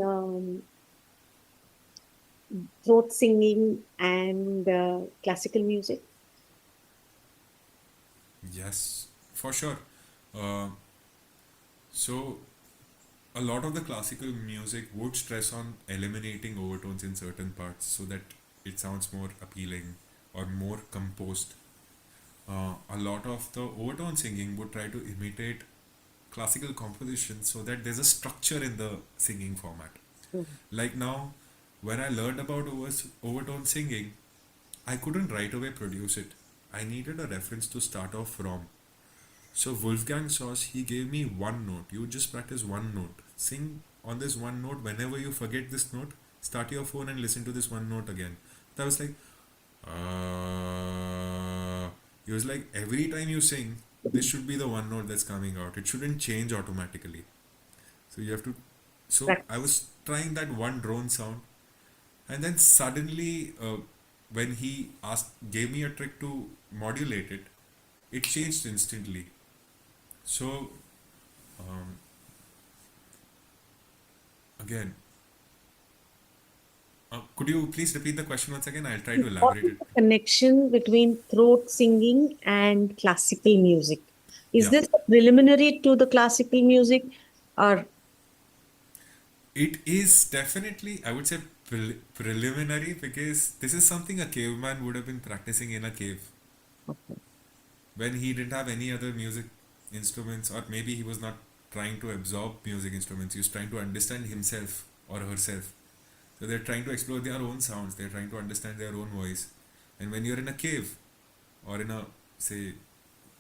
S8: throat singing and classical music?
S4: Yes, for sure. Uh, so a lot of the classical music would stress on eliminating overtones in certain parts so that it sounds more appealing or more composed. A lot of the overtone singing would try to imitate classical composition so that there's a structure in the singing format.
S8: Mhm.
S4: Like now, when I learned about overtone singing, I couldn't right away produce it. I needed a reference to start off from. So Wolfgang Sauce, he gave me one note. You just practice one note. Sing on this one note. Whenever you forget this note, start your phone and listen to this one note again. So I was like, he was like, every time you sing, this should be the one note that's coming out. It shouldn't change automatically. So you have to. So I
S8: Practice.
S4: was trying that one drone sound, and then suddenly, when he gave me a trick to modulate it, it changed instantly. So um, again, could you please repeat the question once again? I'll try to
S8: What
S4: elaborate
S8: is
S4: it.
S8: the connection between throat singing and classical music? Is
S4: Yeah,
S8: this preliminary to the classical music, or
S4: it is definitely, I would say, preliminary, because this is something a caveman would have been practicing in a cave when he didn't have any other music instruments, or maybe he was not trying to absorb music instruments. He was trying to understand himself or herself. So they're trying to explore their own sounds. They're trying to understand their own voice. And when you're in a cave or in a, say,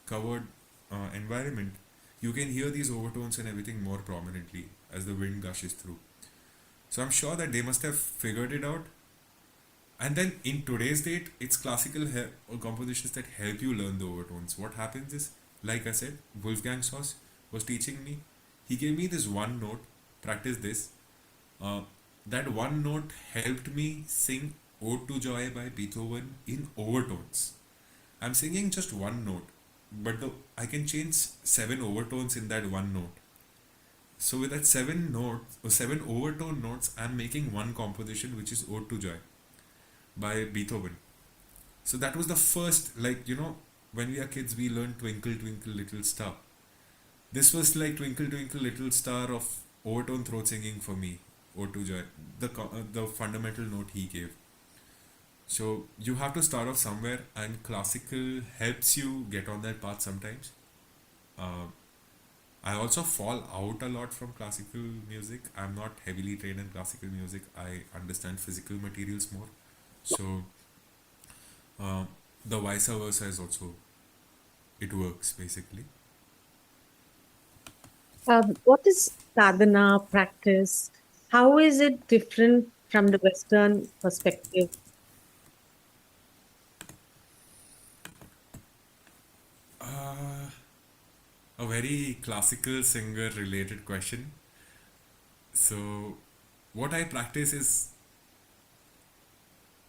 S4: covered environment, you can hear these overtones and everything more prominently as the wind gushes through. So I'm sure that they must have figured it out. And then in today's date, it's classical or compositions that help you learn the overtones. What happens is, like I said, Wolfgang Sauce was teaching me. He gave me this one note, practice this. Uh, that one note helped me sing Ode to Joy by Beethoven in overtones. I'm singing just one note, but I can change 7 overtones in that one note. So with that 7 notes or 7 overtone notes, I'm making one composition, which is Ode to Joy by Beethoven. So that was the first, like, when we are kids, we learn Twinkle Twinkle Little Star. This was like Twinkle Twinkle Little Star of overtone throat singing for me, Ode to Joy, the fundamental note he gave. So you have to start off somewhere, and classical helps you get on that path sometimes. Uh, I also fall out a lot from classical music. I'm not heavily trained in classical music. I understand physical materials more. So uh, the vice versa is also, it works basically.
S8: what is sadhana practice? How is it different from the Western perspective?
S4: Uh, a very classical singer related question. So what I practice is,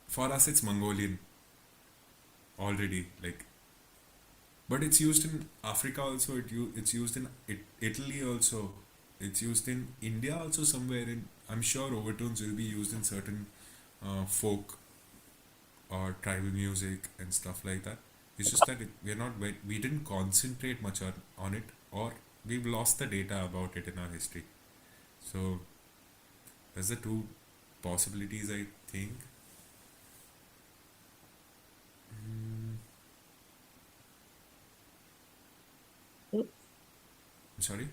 S4: for us it's Mongolian already, like, but it's used in Africa also. It's used in Italy also. It's used in India also somewhere. In, I'm sure overtones will be used in certain folk or tribal music and stuff like that. It's just that we didn't concentrate much on it, or we've lost the data about it in our history. So there's the two possibilities, I think. I'm sorry.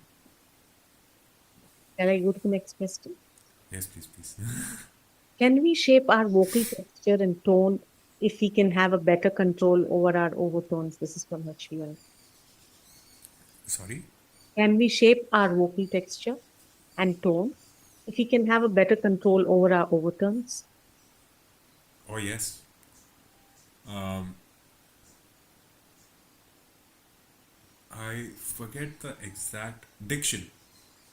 S8: Shall I go to the next question?
S4: Yes, please, please.
S8: Can we shape our vocal texture and tone if we can have a better control over our overtones? This is from Harshvardhan.
S4: Sorry.
S8: Can we shape our vocal texture and tone if we can have a better control over our overtones?
S4: Oh yes. Um, I forget the exact diction.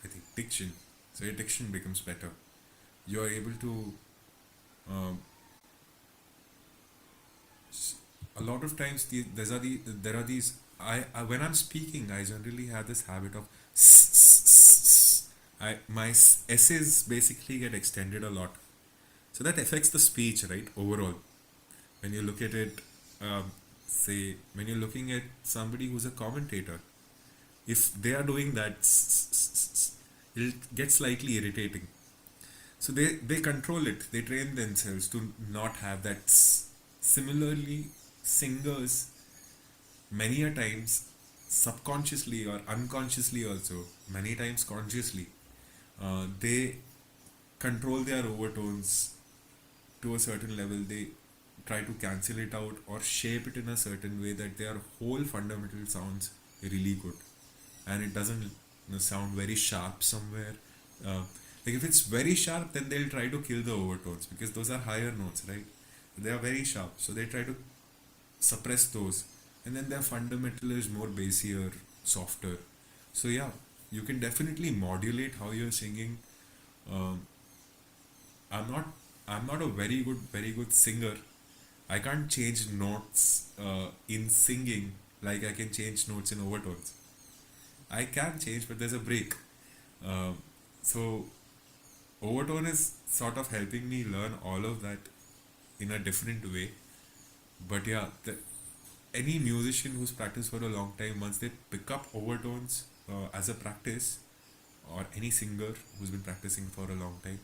S4: I think diction. So your diction becomes better. You are able to. Um, a lot of times, there are these. I when I'm speaking, I generally have this habit of. My s's basically get extended a lot, so that affects the speech, right? Overall, when you look at it, say when you're looking at somebody who's a commentator, if they are doing that, it'll get slightly irritating. So they control it. They train themselves to not have that. Similarly, singers many a times, subconsciously or unconsciously also, many times consciously, they control their overtones to a certain level. They try to cancel it out or shape it in a certain way that their whole fundamental sounds really good, and it doesn't sound very sharp somewhere. uh, like if it's very sharp, then they'll try to kill the overtones, because those are higher notes, right? They are very sharp, so they try to suppress those, and then their fundamental is more bassier, softer. So yeah, you can definitely modulate how you're singing. um, I'm not I'm not a very good singer. I can't change notes in singing like I can change notes in overtones. I can change, but there's a break. So overtone is sort of helping me learn all of that in a different way. But yeah, any musician who's practiced for a long time, once they pick up overtones as a practice, or any singer who's been practicing for a long time,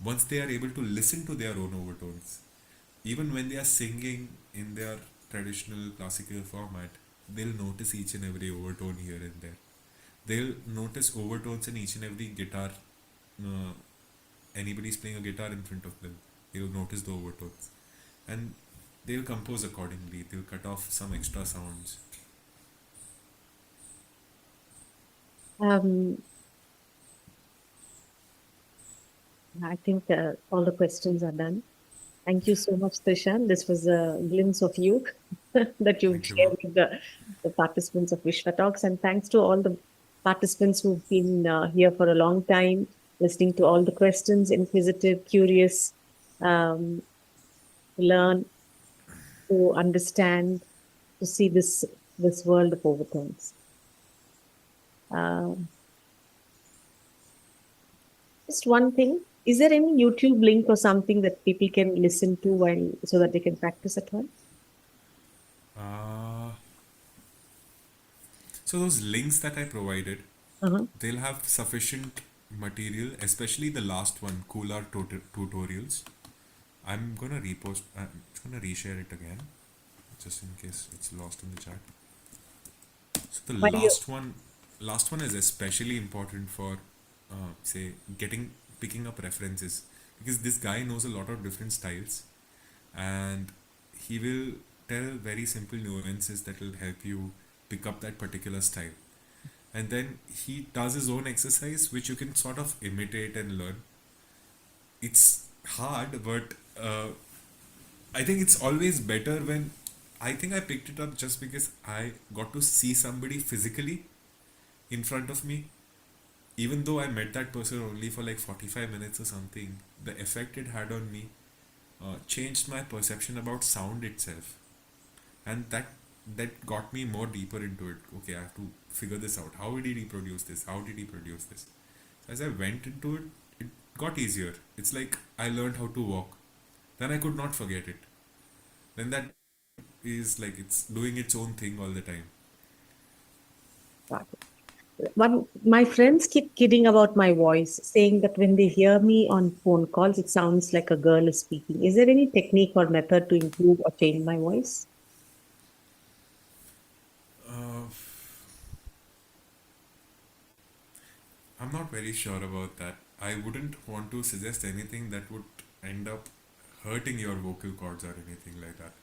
S4: once they are able to listen to their own overtones, even when they are singing in their traditional classical format, they'll notice each and every overtone here and there. They'll notice overtones in each and every guitar. Uh, Anybody's playing a guitar in front of them, they'll notice the overtones, and they'll compose accordingly. They'll cut off some extra sounds.
S8: Um, I think all the questions are done. Thank you so much, Trishan. This was a glimpse of you that you've
S4: Thank you,
S8: shared
S4: ma'am.
S8: with the participants of Vishwa Talks. And thanks to all the participants who've been here for a long time, listening to all the questions, inquisitive, curious, to learn, to understand, to see this world of overtones. Just one thing. Is there any YouTube link or something that people can listen to while so that they can practice at home?
S4: So those links that I provided,
S8: Uh-huh.
S4: they'll have sufficient material, especially the last one, Cooler tutorials. I'm gonna repost. I'm just gonna reshare it again, just in case it's lost in the chat. So the
S8: While you
S4: last one is especially important for, say, picking up references, because this guy knows a lot of different styles, and he will tell very simple nuances that will help you pick up that particular style. And then he does his own exercise, which you can sort of imitate and learn. It's hard, but I think it's always better when I think I picked it up just because I got to see somebody physically in front of me. Even though I met that person only for like 45 minutes or something, the effect it had on me changed my perception about sound itself. And that got me more deeper into it. Okay, I have to figure this out. How did he produce this? How did he produce this? So as I went into it, it got easier. It's like I learned how to walk. Then I could not forget it. Then that is like it's doing its own thing all the time.
S8: my friends keep kidding about my voice, saying that when they hear me on phone calls, it sounds like a girl is speaking. Is there any technique or method to improve or change my voice?
S4: I'm not very sure about that. I wouldn't want to suggest anything that would end up hurting your vocal cords or anything like that.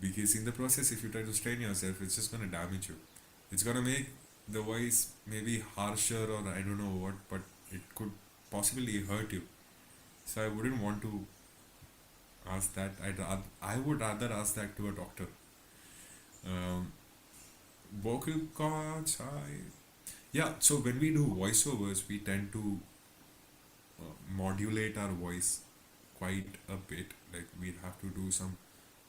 S4: Because in the process, if you try to strain yourself, it's just gonna damage you. It's gonna make the voice maybe harsher or I don't know what, but it could possibly hurt you. So I wouldn't want to ask that. I would rather ask that to a doctor. Um, Vocal cords, yeah. So when we do voiceovers, we tend to modulate our voice quite a bit. Like we have to do some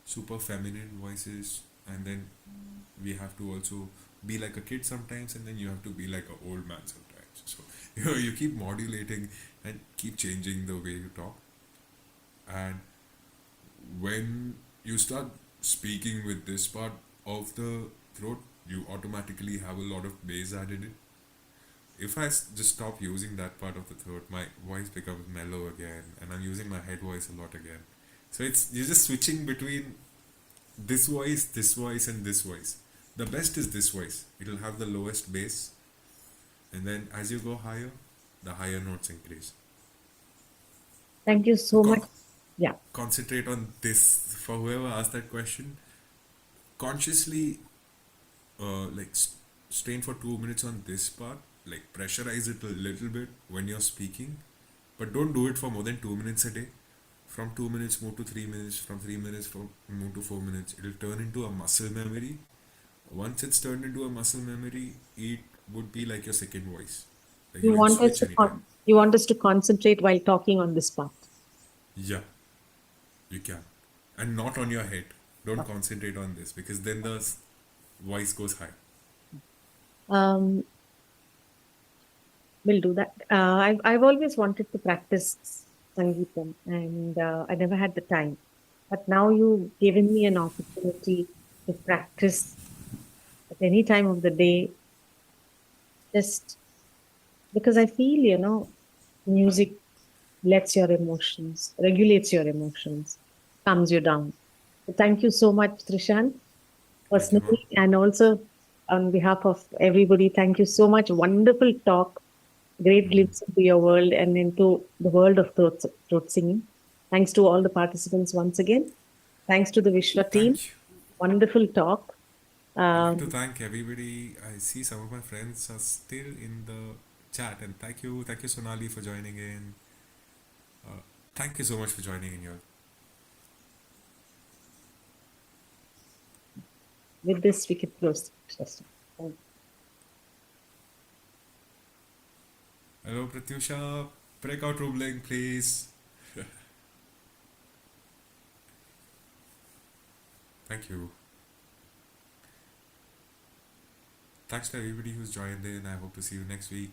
S4: super feminine voices, and then we have to also be like a kid sometimes, and then you have to be like an old man sometimes. So you keep modulating and keep changing the way you talk. And when you start speaking with this part of the throat, you automatically have a lot of bass added in. If I just stop using that part of the throat, my voice becomes mellow again, and I'm using my head voice a lot again. So it's you're just switching between this voice, and this voice. The best is this voice. It'll have the lowest bass, and then as you go higher, the higher notes increase.
S8: Thank you so much. Yeah.
S4: Concentrate on this. For whoever asked that question, consciously, like strain for 2 minutes on this part. Like pressurize it a little bit when you're speaking, but don't do it for more than 2 minutes a day. From 2 minutes, move to 3 minutes. From 3 minutes, move to 4 minutes. It'll turn into a muscle memory. Once it's turned into a muscle memory, it would be like your second voice. Like
S8: You
S4: you can
S8: want us
S4: switch
S8: to
S4: anytime.
S8: you want us to concentrate while talking on this part.
S4: Yeah, you can, and not on your head. Don't concentrate on this because then the voice goes high.
S8: We'll do that. I've always wanted to practice Sangeetam and I never had the time. But now you've given me an opportunity to practice at any time of the day, just because I feel, music lets your emotions, regulates your emotions, calms you down. So thank you so much, Trishant,
S4: Thank you, ma'am.
S8: personally, and also on behalf of everybody. Thank you so much. Wonderful talk. Great glimpse into your world and into the world of throat singing. Thanks to all the participants once again. Thanks to the Vishwa team.
S4: Thank you.
S8: Wonderful talk.
S4: I'd like to
S8: Um,
S4: thank everybody. I see some of my friends are still in the chat, and thank you, Sonali, for joining in. Uh, Thank you so much for joining in here.
S8: with this, we can close the session.
S4: Hello, Pratyusha. Breakout room link, please. Thank you. Thanks to everybody who's joined in. I hope to see you next week.